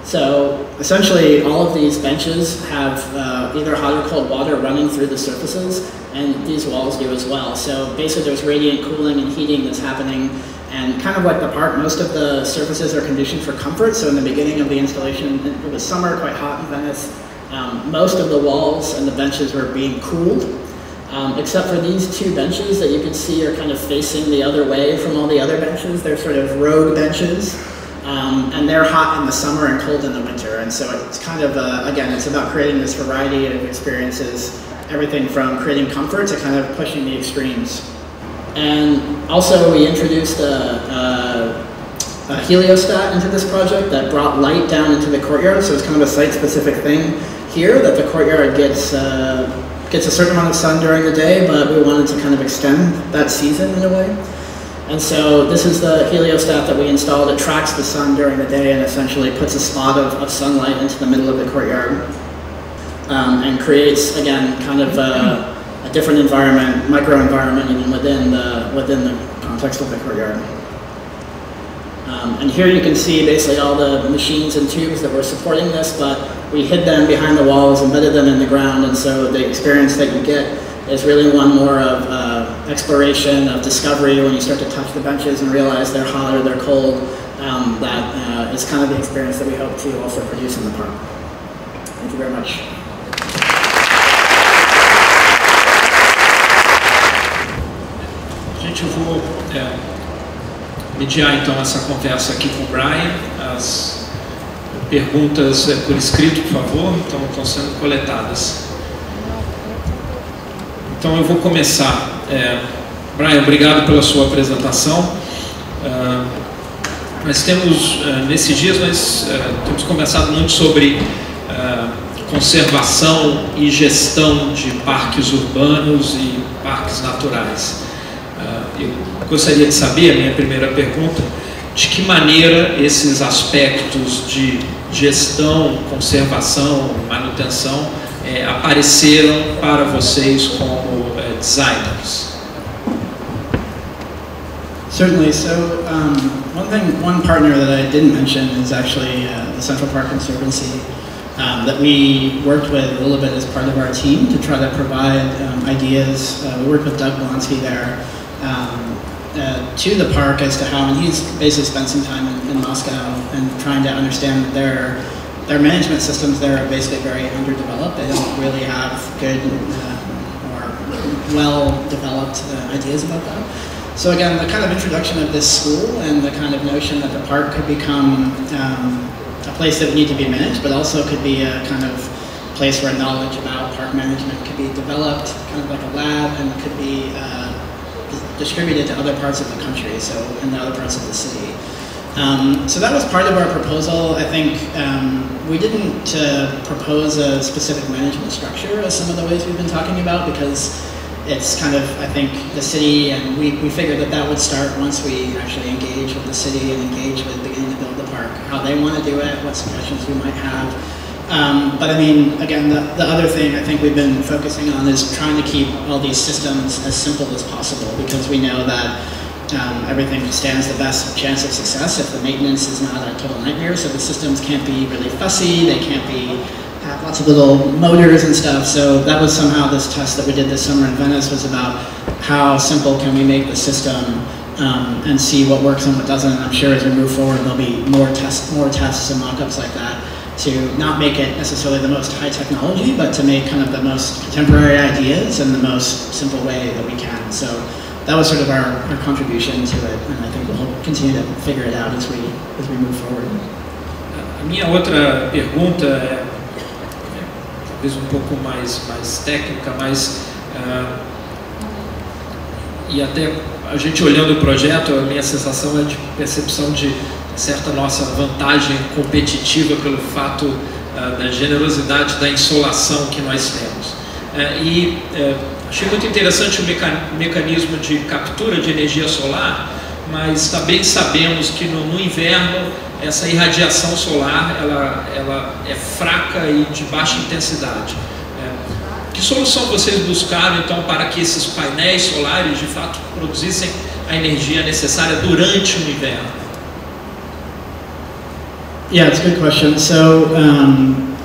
Speaker 2: So essentially all of these benches have either hot or cold water running through the surfaces, and these walls do as well. So basically there's radiant cooling and heating that's happening, and kind of like the park, most of the surfaces are conditioned for comfort. So in the beginning of the installation, it was summer, quite hot in Venice. Most of the walls and the benches were being cooled, except for these two benches that you can see are kind of facing the other way from all the other benches. They're sort of rogue benches, and they're hot in the summer and cold in the winter. And so it's kind of, again, it's about creating this variety of experiences, everything from creating comfort to kind of pushing the extremes. And also we introduced a heliostat into this project that brought light down into the courtyard, so it's kind of a site-specific thing here that the courtyard gets a certain amount of sun during the day, but we wanted to kind of extend that season in a way. And so this is the heliostat that we installed. It tracks the sun during the day and essentially puts a spot of sunlight into the middle of the courtyard, and creates, again, kind of a different environment, micro-environment even within the context of the courtyard. And here you can see basically all the machines and tubes that were supporting this, but we hid them behind the walls, embedded them in the ground, and so the experience that you get is really one more of exploration, of discovery when you start to touch the benches and realize they're hot or they're cold. That is kind of the experience that we hope to also produce in the park. Thank you very much.
Speaker 3: Gente, eu vou mediar então essa conversa aqui com o Brian. As perguntas por escrito, por favor, estão sendo coletadas. Então eu vou começar. Brian, obrigado pela sua apresentação. Nós temos, nesses dias, nós temos conversado muito sobre conservação e gestão de parques urbanos e parques naturais. Eu gostaria de saber, a minha primeira pergunta, de que maneira esses aspectos de gestão, conservação, manutenção apareceram para vocês como designers?
Speaker 2: Certainly. So one partner that I didn't mention is actually the Central Park Conservancy that we worked with a little bit as part of our team to try to provide ideas. We worked with Doug Blonsky there to the park as to how, and he's basically spent some time in Moscow and trying to understand that their management systems there are basically very underdeveloped. They don't really have good or well-developed ideas about that. So again, the kind of introduction of this school and the kind of notion that the park could become a place that would need to be managed, but also could be a kind of place where knowledge about park management could be developed, kind of like a lab, and could be distributed to other parts of the country, so in the other parts of the city. So that was part of our proposal. I think we didn't propose a specific management structure as some of the ways we've been talking about, because it's kind of, I think, the city, and we figured that that would start once we actually engage with the city and engage with beginning to build the park, how they want to do it, what suggestions we might have. But I mean, again, the other thing I think we've been focusing on is trying to keep all these systems as simple as possible, because we know that everything stands the best chance of success if the maintenance is not a total nightmare. So the systems can't be really fussy, they can't have lots of little motors and stuff. So that was somehow this test that we did this summer in Venice, was about how simple can we make the system and see what works and what doesn't. And I'm sure as we move forward there'll be more tests and mock-ups like that, to not make it necessarily the most high technology, but to make kind of the most contemporary ideas in the most simple way that we can. So that was sort of our contribution to it, and I think we'll continue to figure it out as we move forward.
Speaker 3: A minha outra pergunta é talvez um pouco mais técnica, mas e até a gente olhando o projeto, a minha sensação é de percepção de certa nossa vantagem competitiva pelo fato da generosidade da insolação que nós temos. Achei muito interessante o mecanismo de captura de energia solar, mas também sabemos que no inverno essa irradiação solar ela é fraca e de baixa intensidade. Que solução vocês buscaram então para que esses painéis solares de fato produzissem a energia necessária durante o inverno?
Speaker 2: Yeah, it's a good question. So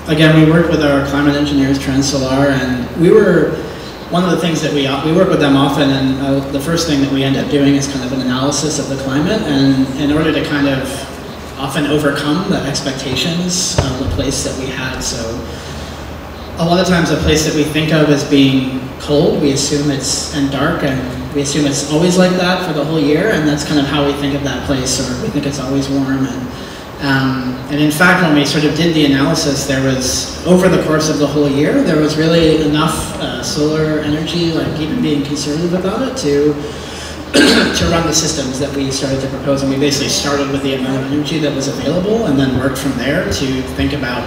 Speaker 2: again, we work with our climate engineers, Trans-Solar, and one of the things that we work with them often, and the first thing that we end up doing is kind of an analysis of the climate, and in order to kind of often overcome the expectations of the place that we had. So a lot of times a place that we think of as being cold, we assume and dark, and we assume it's always like that for the whole year, and that's kind of how we think of that place, or we think it's always warm. And in fact, when we sort of did the analysis, there was, over the course of the whole year, there was really enough solar energy, like even being conservative about it, to run the systems that we started to propose. And we basically started with the amount of energy that was available, and then worked from there to think about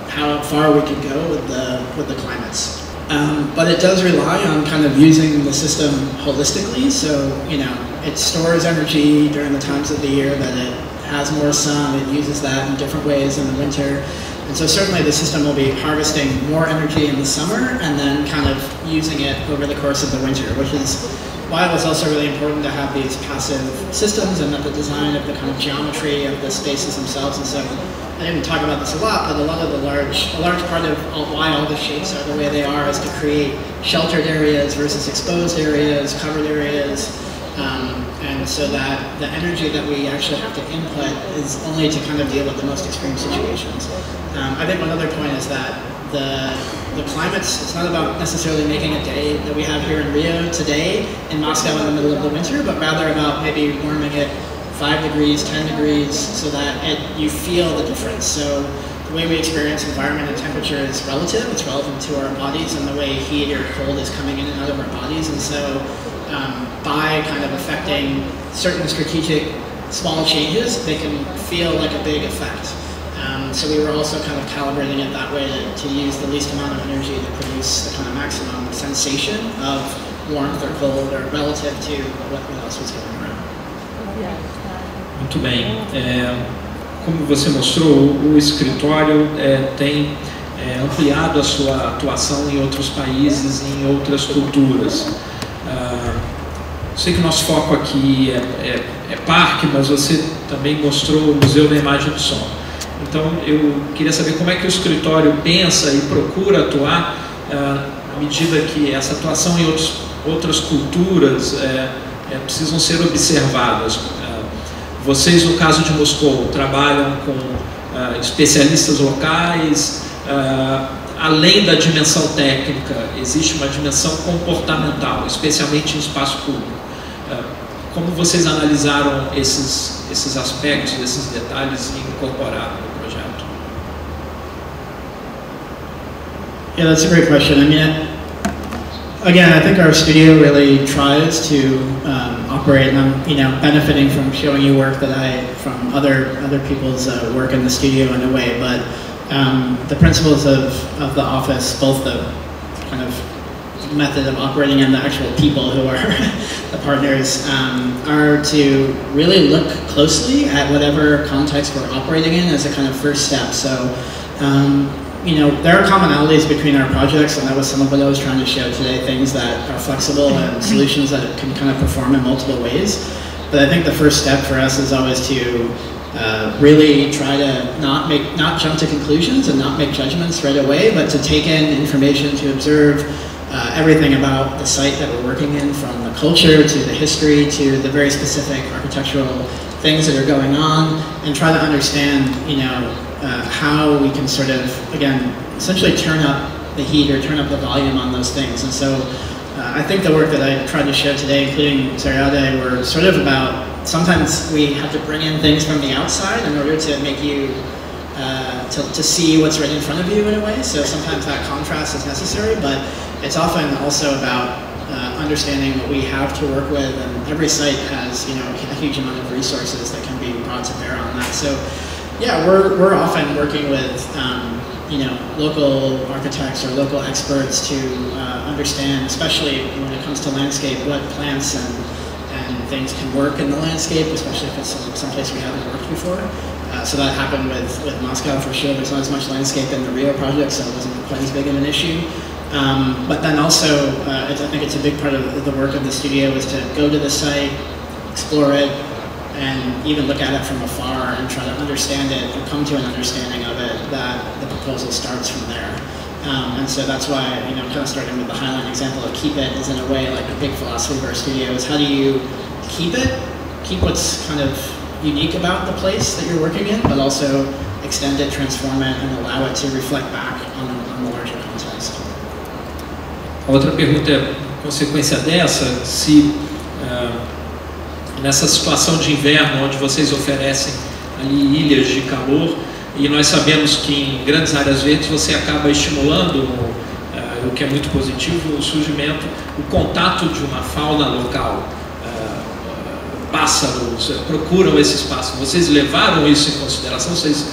Speaker 2: how far we could go with the climates. But it does rely on kind of using the system holistically. So, you know, it stores energy during the times of the year that it has more sun. It uses that in different ways in the winter. And so certainly the system will be harvesting more energy in the summer and then kind of using it over the course of the winter, which is why it was also really important to have these passive systems and that the design of the kind of geometry of the spaces themselves. And so I didn't talk about this a lot, but a large part of why all the shapes are the way they are is to create sheltered areas versus exposed areas, covered areas, and so that the energy that we actually have to input is only to kind of deal with the most extreme situations. I think one other point is that the climates, it's not about necessarily making a day that we have here in Rio today in Moscow in the middle of the winter, but rather about maybe warming it 5 degrees, 10 degrees, so that you feel the difference. So the way we experience environment and temperature is relative. It's relevant to our bodies and the way heat or cold is coming in and out of our bodies. And so by kind of affecting certain strategic small changes, they can feel like a big effect. So we were also kind of calibrating it that way to use the least amount of energy to produce the kind of maximum sensation of warmth or cold or relative to what else was going around.
Speaker 3: Muito bem. Como você mostrou, o escritório tem ampliado a sua atuação em outros países e em outras culturas. Sei que o nosso foco aqui é parque, mas você também mostrou o Museu da Imagem do Som. Então, eu queria saber como é que o escritório pensa e procura atuar à medida que essa atuação em outras culturas precisam ser observadas. Vocês, no caso de Moscou, trabalham com especialistas locais. Além da dimensão técnica, existe uma dimensão comportamental, especialmente em espaço público. Como vocês analisaram esses aspectos, esses detalhes e incorporaram no projeto?
Speaker 2: Yeah, that's a great question. I mean, again, I think our studio really tries to operate, and I'm, you know, benefiting from showing you work from other people's work in the studio in a way, but the principles of the office, both the kind of method of operating and the actual people who are the partners, are to really look closely at whatever context we're operating in as a kind of first step. So, you know, there are commonalities between our projects, and that was some of what I was trying to show today, things that are flexible and solutions that can kind of perform in multiple ways. But I think the first step for us is always to really try to not jump to conclusions and not make judgments right away, but to take in information, to observe everything about the site that we're working in, from the culture to the history to the very specific architectural things that are going on, and try to understand, you know, how we can sort of, again, essentially turn up the heat or turn up the volume on those things. And so I think the work that I tried to show today, including Zaryadye, were sort of about, sometimes we have to bring in things from the outside in order to make you, to see what's right in front of you in a way. So sometimes that contrast is necessary, but it's often also about understanding what we have to work with, and every site has, you know, a huge amount of resources that can be brought to bear on that. So yeah, we're often working with you know, local architects or local experts to understand, especially when it comes to landscape, what plants and things can work in the landscape, especially if it's someplace we haven't worked before. So that happened with Moscow for sure. There's not as much landscape in the Rio project, so it wasn't quite as big of an issue. But then also, I think it's a big part of the work of the studio is to go to the site, explore it, and even look at it from afar and try to understand it and come to an understanding of it, that the proposal starts from there. And so that's why, you know, kind of starting with the Highline example of keep it is in a way like a big philosophy of our studio is how do you keep it, keep what's kind of unique about the place that you're working in, but also extend it, transform it, and allow it to reflect back on the larger context.
Speaker 3: A outra pergunta é, consequência dessa, se nessa situação de inverno, onde vocês oferecem ali ilhas de calor, e nós sabemos que em grandes áreas verdes você acaba estimulando, o que é muito positivo, o surgimento, o contato de uma fauna local. Pássaros procuram esse espaço. Vocês levaram isso em consideração? Vocês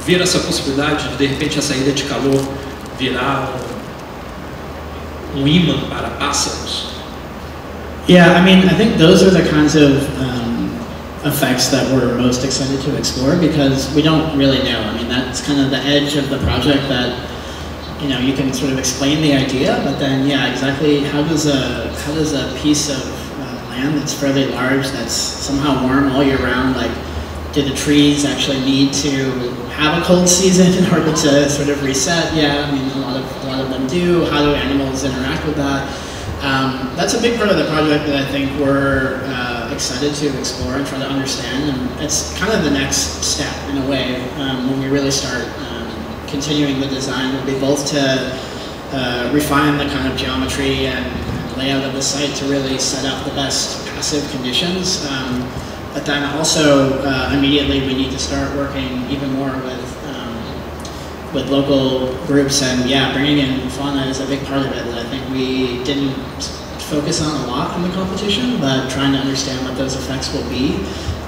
Speaker 3: viram essa possibilidade de repente, a saída de calor virar um imã para pássaros?
Speaker 2: Yeah, I mean, I think those are the kinds of effects that we're most excited to explore, because we don't really know. I mean, that's kind of the edge of the project that, you know, you can sort of explain the idea, but then, yeah, exactly how does a piece of land that's fairly large, that's somehow warm all year round, like, do the trees actually need to have a cold season in order to sort of reset? Yeah, I mean, a lot of them do. How do animals interact with that? That's a big part of the project that I think we're excited to explore and try to understand, and it's kind of the next step in a way when we really start continuing the design. Will be both to refine the kind of geometry and layout of the site to really set up the best passive conditions, but then also immediately we need to start working even more with local groups, and yeah, bringing in fauna is a big part of it that I think we didn't focus on a lot in the competition, but trying to understand what those effects will be,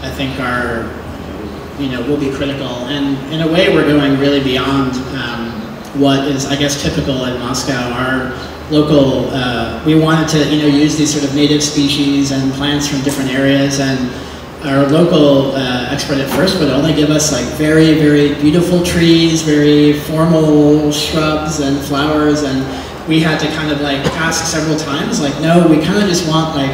Speaker 2: I think are, you know, will be critical. And in a way we're going really beyond what is, I guess, typical in Moscow. Our local, we wanted to, you know, use these sort of native species and plants from different areas, and our local expert at first would only give us like very, very beautiful trees, very formal shrubs and flowers, and we had to kind of like ask several times, like, no, we kind of just want like,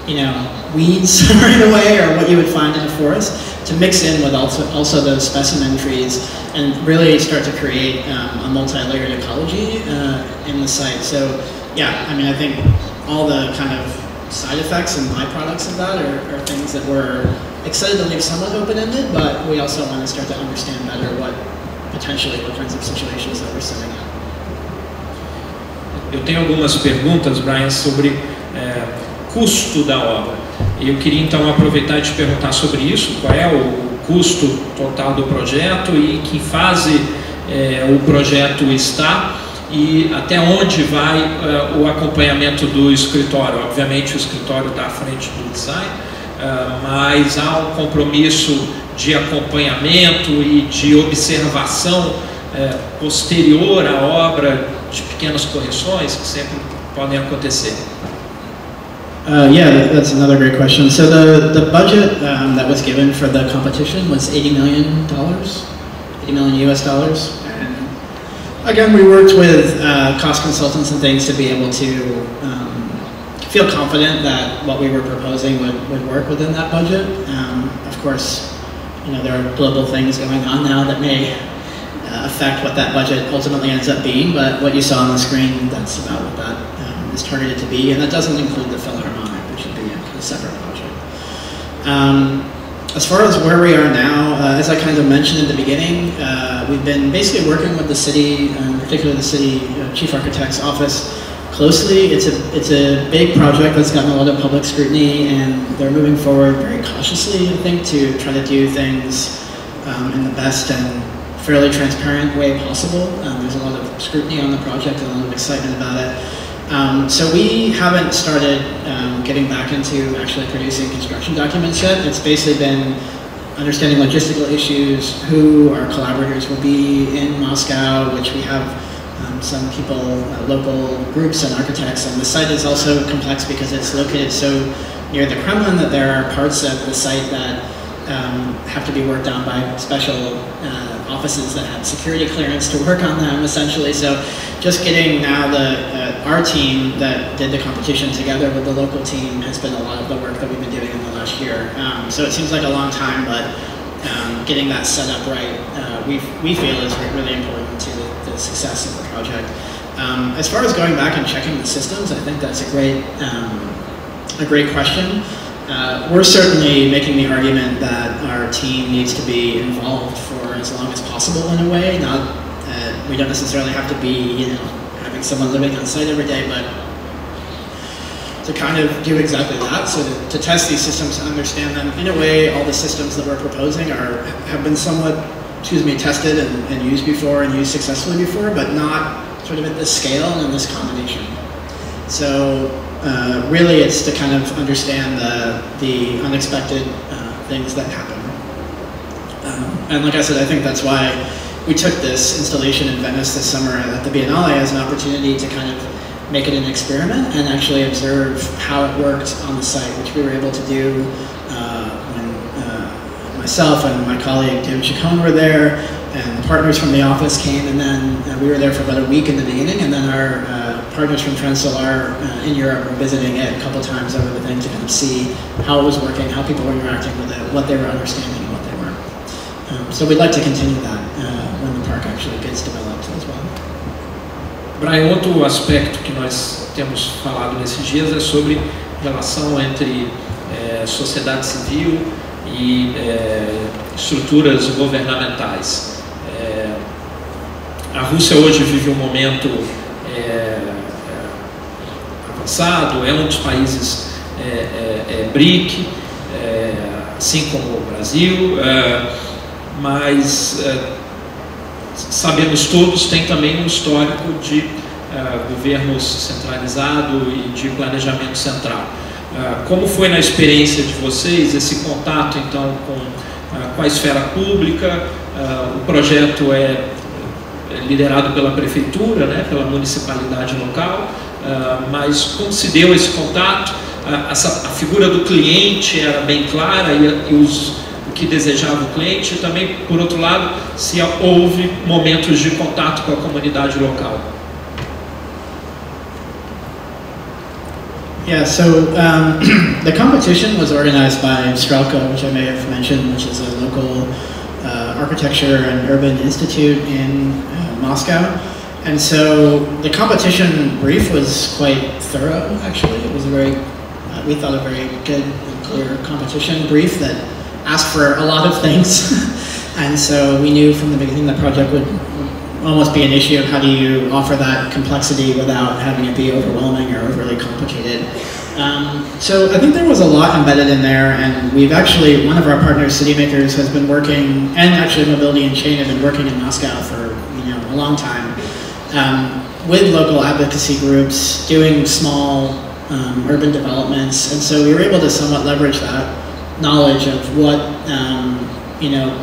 Speaker 2: you know, weeds right away, or what you would find in a forest, to mix in with also those specimen trees and really start to create a multi-layered ecology in the site. So yeah, I mean, I think all the kind of side effects and byproducts of that are things that we're excited to leave somewhat open-ended, but we also want to start to understand better what kinds of situations that we're setting up.
Speaker 3: Eu tenho algumas perguntas, Brian, sobre custo da obra. Eu queria então aproveitar e te perguntar sobre isso, qual é o custo total do projeto e que fase o projeto está, e até onde vai o acompanhamento do escritório. Obviamente o escritório está à frente do design, mas há um compromisso de acompanhamento e de observação posterior à obra, de pequenas correções que sempre podem acontecer.
Speaker 2: Yeah, that's another great question. So the budget that was given for the competition was $80 million, $80 million US dollars. Again, we worked with cost consultants and things to be able to feel confident that what we were proposing would work within that budget. Of course, you know, there are global things going on now that may affect what that budget ultimately ends up being, but what you saw on the screen, that's about what that is targeted to be, and that doesn't include the Philharmonic, which would be a separate project. As far as where we are now, as I kind of mentioned in the beginning, we've been basically working with the city, particularly the city chief architect's office, closely. It's a big project that's gotten a lot of public scrutiny, and they're moving forward very cautiously, I think, to try to do things in the best and fairly transparent way possible. There's a lot of scrutiny on the project and a lot of excitement about it. So we haven't started getting back into actually producing construction documents yet. It's basically been understanding logistical issues, who our collaborators will be in Moscow, which we have some people, local groups and architects, and the site is also complex because it's located so near the Kremlin that there are parts of the site that have to be worked on by special offices that have security clearance to work on them, essentially. So just getting now our team that did the competition together with the local team has been a lot of the work that we've been doing in the last year. So it seems like a long time, but getting that set up right, we feel is really important to the success of the project. As far as going back and checking the systems, I think that's a great question. We're certainly making the argument that our team needs to be involved for as long as possible in a way, not we don't necessarily have to be, having someone living on site every day, but to kind of do exactly that, so to test these systems and understand them. In a way, all the systems that we're proposing have been somewhat, tested and used before and used successfully before, but not sort of at this scale and in this combination. So really it's to kind of understand the unexpected things that happen. And like I said, I think that's why we took this installation in Venice this summer at the Biennale as an opportunity to kind of make it an experiment and actually observe how it worked on the site, which we were able to do when myself and my colleague Tim Chacon were there, and the partners from the office came, and then we were there for about a week in the beginning, and then our partners from Transolar in Europe were visiting it a couple times over the thing to kind of see how it was working, how people were interacting with it, what they were understanding and what they weren't. So we'd like to continue that when the park actually gets developed as well.
Speaker 3: Brian, outro aspecto que nós temos falado nesses dias é sobre relação entre sociedade civil e estruturas governamentais. A Rússia hoje vive um momento avançado, é um dos países BRIC, assim como o Brasil, mas sabemos todos, tem também um histórico de governo centralizado e de planejamento central. Como foi na experiência de vocês esse contato então com a esfera pública? O projeto é liderado pela prefeitura, né, pela municipalidade local, mas como se deu esse contato? A figura do cliente era bem clara e o que desejava o cliente, e também, por outro lado, se houve momentos de contato com a comunidade local.
Speaker 2: Yeah, so the competition was organized by Strelka, which I may have mentioned, which is a local architecture and urban institute in Moscow. And so the competition brief was quite thorough, actually. It was a very, we thought, a very good and clear competition brief that asked for a lot of things. And so we knew from the beginning the project would almost be an issue of how do you offer that complexity without having it be overwhelming or overly complicated. So I think there was a lot embedded in there, and we've actually, one of our partners, Citymakers, has been working, and actually Mobility and Chain have been working in Moscow for a long time, with local advocacy groups, doing small urban developments, and so we were able to somewhat leverage that knowledge of what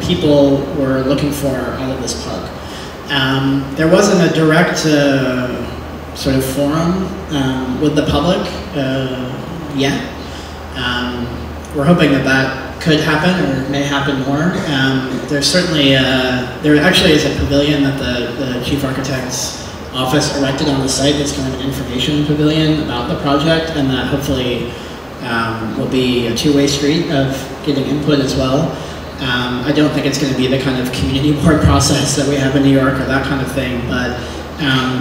Speaker 2: people were looking for out of this park. There wasn't a direct sort of forum with the public yet. We're hoping that could happen or may happen more. There's certainly, there actually is a pavilion that the chief architect's office erected on the site that's kind of an information pavilion about the project, and that hopefully will be a two-way street of getting input as well. I don't think it's going to be the kind of community board process that we have in New York or that kind of thing, but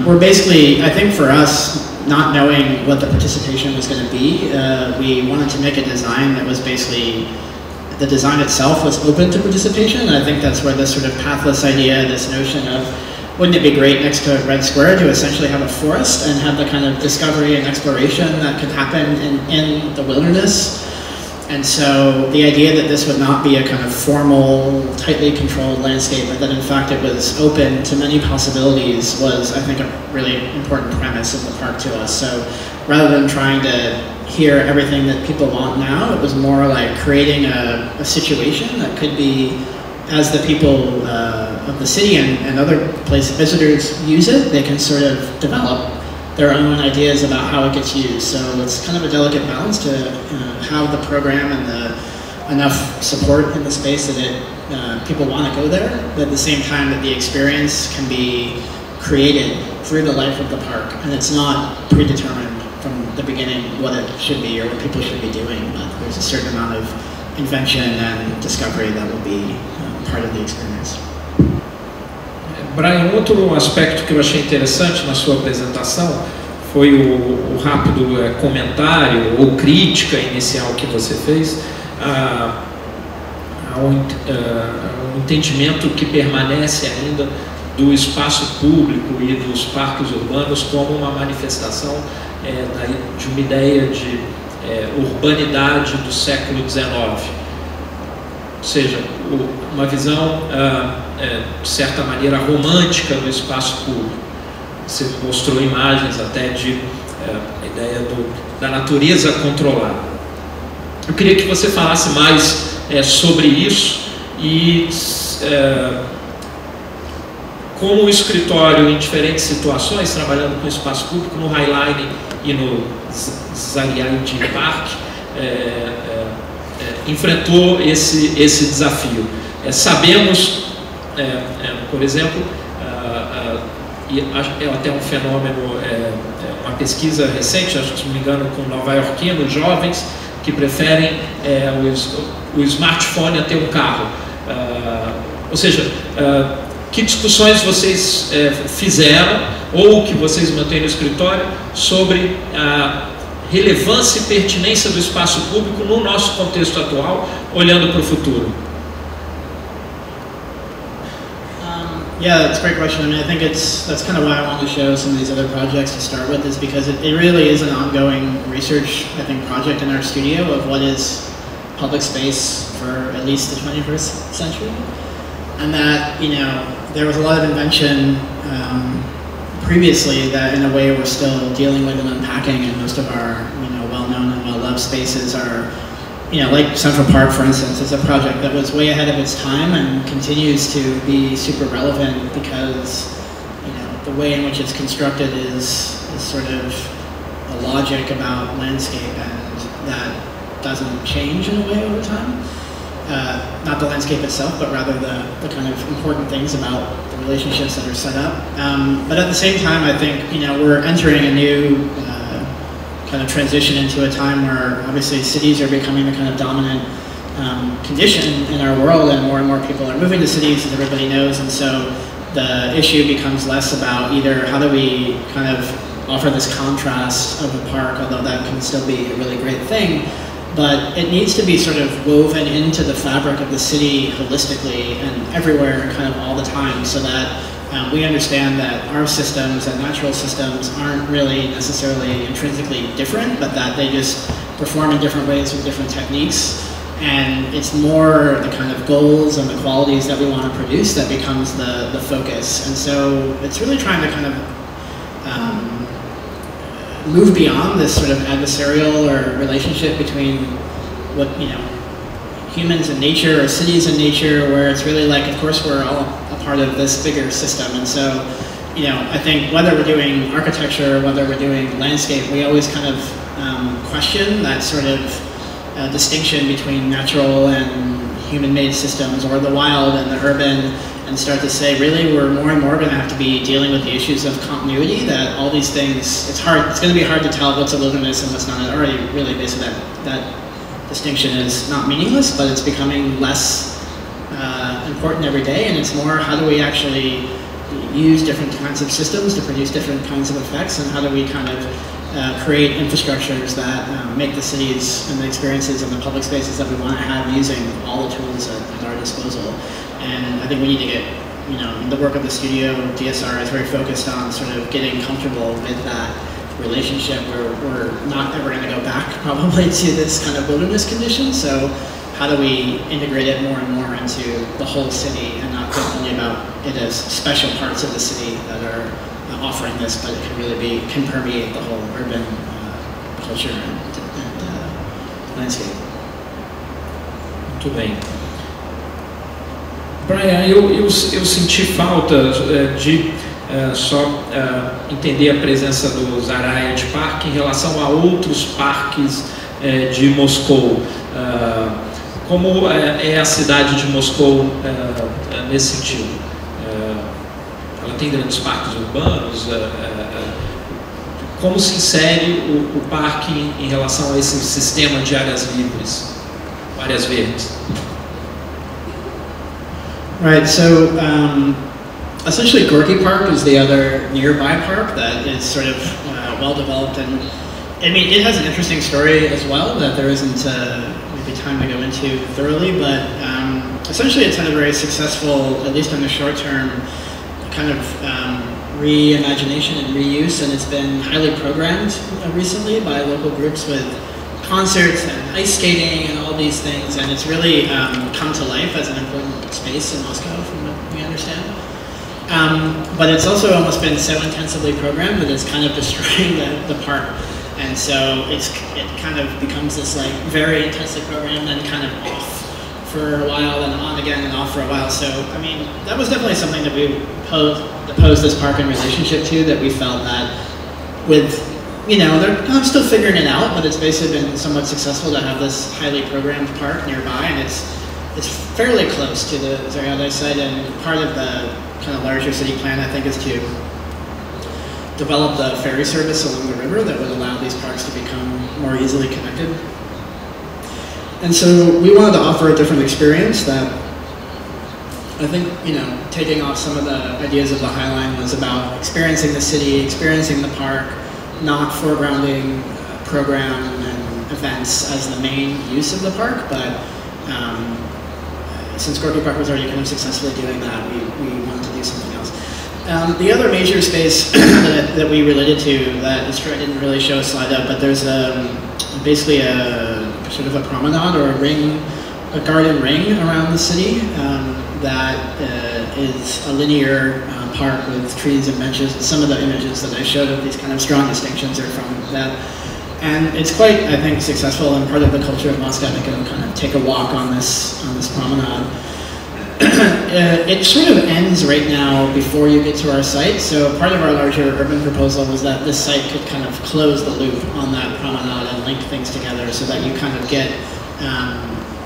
Speaker 2: we're basically, I think for us, not knowing what the participation was going to be, we wanted to make a design that was basically, the design itself was open to participation, and I think that's where this sort of pathless idea, this notion of, wouldn't it be great next to Red Square to essentially have a forest and have the kind of discovery and exploration that could happen in the wilderness. And so the idea that this would not be a kind of formal, tightly controlled landscape, but that in fact it was open to many possibilities was, I think, a really important premise of the park to us. So rather than trying to hear everything that people want now, it was more like creating a situation that could be, as the people of the city and other place visitors use it, they can sort of develop their own ideas about how it gets used. So it's kind of a delicate balance to have the program and enough support in the space that people want to go there, but at the same time that the experience can be created through the life of the park, and it's not predetermined from the beginning what it should be or what people should be doing, but there's a certain amount of invention and discovery that will be part of the experience.
Speaker 3: Brian, outro aspecto que eu achei interessante na sua apresentação foi o rápido comentário ou crítica inicial que você fez ao entendimento que permanece ainda do espaço público e dos parques urbanos como uma manifestação de uma ideia de urbanidade do século XIX. Ou seja, uma visão, de certa maneira, romântica do espaço público. Você mostrou imagens até de a ideia da natureza controlada. Eu queria que você falasse mais sobre isso e como o escritório, em diferentes situações, trabalhando com espaço público, no Highline e no Zaryadye Park, enfrentou esse desafio. Sabemos, por exemplo, e é até um fenômeno, uma pesquisa recente, acho que, se não me engano, com nova-iorquinos, jovens, que preferem o smartphone a ter um carro. Ou seja, que discussões vocês fizeram, ou que vocês mantêm no escritório, sobre a relevância e pertinência do espaço público no nosso contexto atual, olhando para o futuro?
Speaker 2: Yeah, that's a great question. I mean, I think that's kind of why I wanted to show some of these other projects to start with, is because it really is an ongoing research, I think, project in our studio of what is public space for at least the 21st century. And that, you know, there was a lot of invention previously that in a way we're still dealing with and unpacking, and most of our, you know, well-known and well-loved spaces are, you know, like Central Park, for instance, is a project that was way ahead of its time and continues to be super relevant because, you know, the way in which it's constructed is sort of a logic about landscape, and that doesn't change in a way over time. Not the landscape itself, but rather the kind of important things about the relationships that are set up. But at the same time, I think, you know, we're entering a new kind of transition into a time where obviously cities are becoming the kind of dominant condition in our world, and more people are moving to cities, as everybody knows. And so the issue becomes less about either how do we kind of offer this contrast of a park, although that can still be a really great thing, but it needs to be sort of woven into the fabric of the city holistically and everywhere, kind of all the time, so that we understand that our systems and natural systems aren't really necessarily intrinsically different, but that they just perform in different ways with different techniques. And it's more the kind of goals and the qualities that we want to produce that becomes the focus. And so it's really trying to kind of move beyond this sort of adversarial or relationship between what, you know, humans and nature, or cities and nature, where it's really like, of course, we're all a part of this bigger system. And so, you know, I think whether we're doing architecture, whether we're doing landscape, we always kind of question that sort of distinction between natural and human-made systems, or the wild and the urban, and start to say, really, we're more and more going to have to be dealing with the issues of continuity, that all these things, it's going to be hard to tell what's a wilderness and what's not. Already, really, basically, that distinction is not meaningless, but it's becoming less important every day, and it's more, how do we actually use different kinds of systems to produce different kinds of effects, and how do we kind of create infrastructures that make the cities and the experiences and the public spaces that we want to have using all the tools at our disposal. And I think we need to get, you know, the work of the studio, DSR, is very focused on sort of getting comfortable with that relationship where we're not ever going to go back probably to this kind of wilderness condition. So how do we integrate it more and more into the whole city, and not think only about it as special parts of the city that are offering this, but it can really can permeate the whole urban culture and landscape.
Speaker 3: Muito bem. Brian, eu senti falta de só entender a presença do Zaryadye Park em relação a outros parques de Moscou. Como é a cidade de Moscou nesse sentido? Ela tem grandes parques urbanos? Como se insere o parque em relação a esse sistema de áreas livres, áreas verdes?
Speaker 2: Right, so essentially Gorky Park is the other nearby park that is sort of well developed, and I mean, it has an interesting story as well that there isn't maybe time to go into thoroughly, but essentially it's had a very successful, at least in the short term, kind of reimagination and reuse, and it's been highly programmed recently by local groups with concerts and ice skating and all these things, and it's really come to life as an important space in Moscow, from what we understand. But it's also almost been so intensively programmed that it's kind of destroying the park. And so it kind of becomes this like very intensely programmed and kind of off for a while, then on again and off for a while. So, I mean, that was definitely something that we posed this park in relationship to, that we felt that with, you know, they're kind of still figuring it out, but it's basically been somewhat successful to have this highly programmed park nearby, and it's fairly close to the Zaryadye site, and part of the kind of larger city plan, I think, is to develop the ferry service along the river that would allow these parks to become more easily connected. And so we wanted to offer a different experience that I think, you know, taking off some of the ideas of the High Line was about experiencing the city, experiencing the park, not foregrounding program and events as the main use of the park, but since Gorky Park was already kind of successfully doing that, we wanted to do something else. The other major space that we related to, that is true, I didn't really show a slide up, but there's basically a sort of a promenade or a garden ring around the city that is a linear park with trees and benches. Some of the images that I showed of these kind of strong distinctions are from that. And it's quite, I think, successful, and part of the culture of Moscow to go kind of take a walk on this promenade. It sort of ends right now before you get to our site, so part of our larger urban proposal was that this site could kind of close the loop on that promenade and link things together so that you kind of get,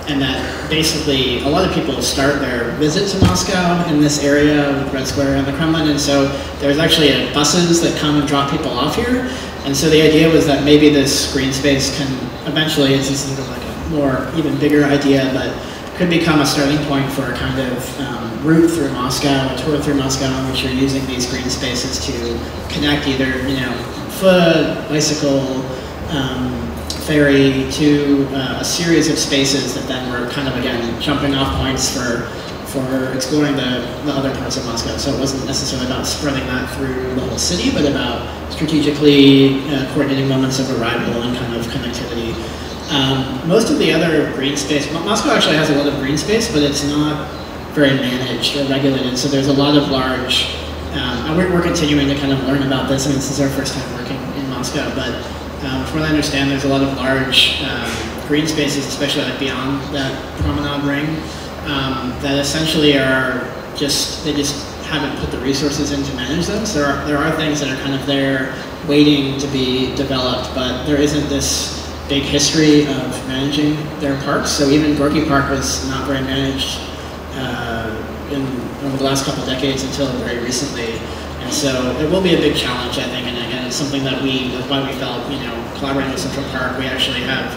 Speaker 2: and that basically a lot of people start their visit to Moscow in this area with Red Square and the Kremlin, and so there's actually buses that come and drop people off here. And so the idea was that maybe this green space can eventually, it's sort of like a more, even bigger idea, but could become a starting point for a kind of route through Moscow, a tour through Moscow, in which you're using these green spaces to connect either, you know, foot, bicycle, ferry, to a series of spaces that then were kind of, again, jumping off points for exploring the other parts of Moscow. So it wasn't necessarily about spreading that through the whole city, but about strategically coordinating moments of arrival and kind of connectivity. Most of the other green space, Moscow actually has a lot of green space, but it's not very managed or regulated. So there's a lot of large, we're continuing to kind of learn about this. I mean, this is our first time working in Moscow, but from what I understand, there's a lot of large green spaces, especially like beyond that promenade ring, that essentially are they just haven't put the resources in to manage them. So there are things that are kind of there waiting to be developed, but there isn't this big history of managing their parks. So even Gorky Park was not very managed over the last couple of decades until very recently. And so it will be a big challenge, I think, and again, it's something that that's why we felt, you know, collaborating with Central Park, we actually have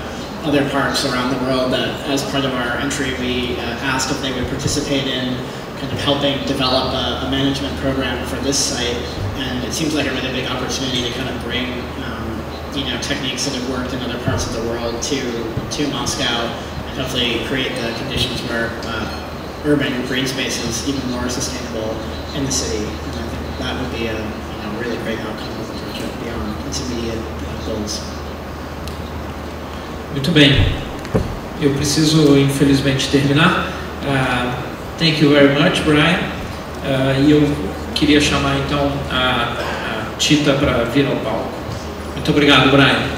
Speaker 2: other parks around the world that, as part of our entry, we asked if they would participate in kind of helping develop a management program for this site. And it seems like a really big opportunity to kind of bring you know, techniques that have worked in other parts of the world to Moscow, and hopefully create the conditions where urban green space is even more sustainable in the city. And I think that would be a really great outcome of the project beyond its immediate goals.
Speaker 3: Muito bem. Eu preciso, infelizmente, terminar. Thank you very much, Brian. E eu queria chamar, então, a Tita para vir ao palco. Muito obrigado, Brian.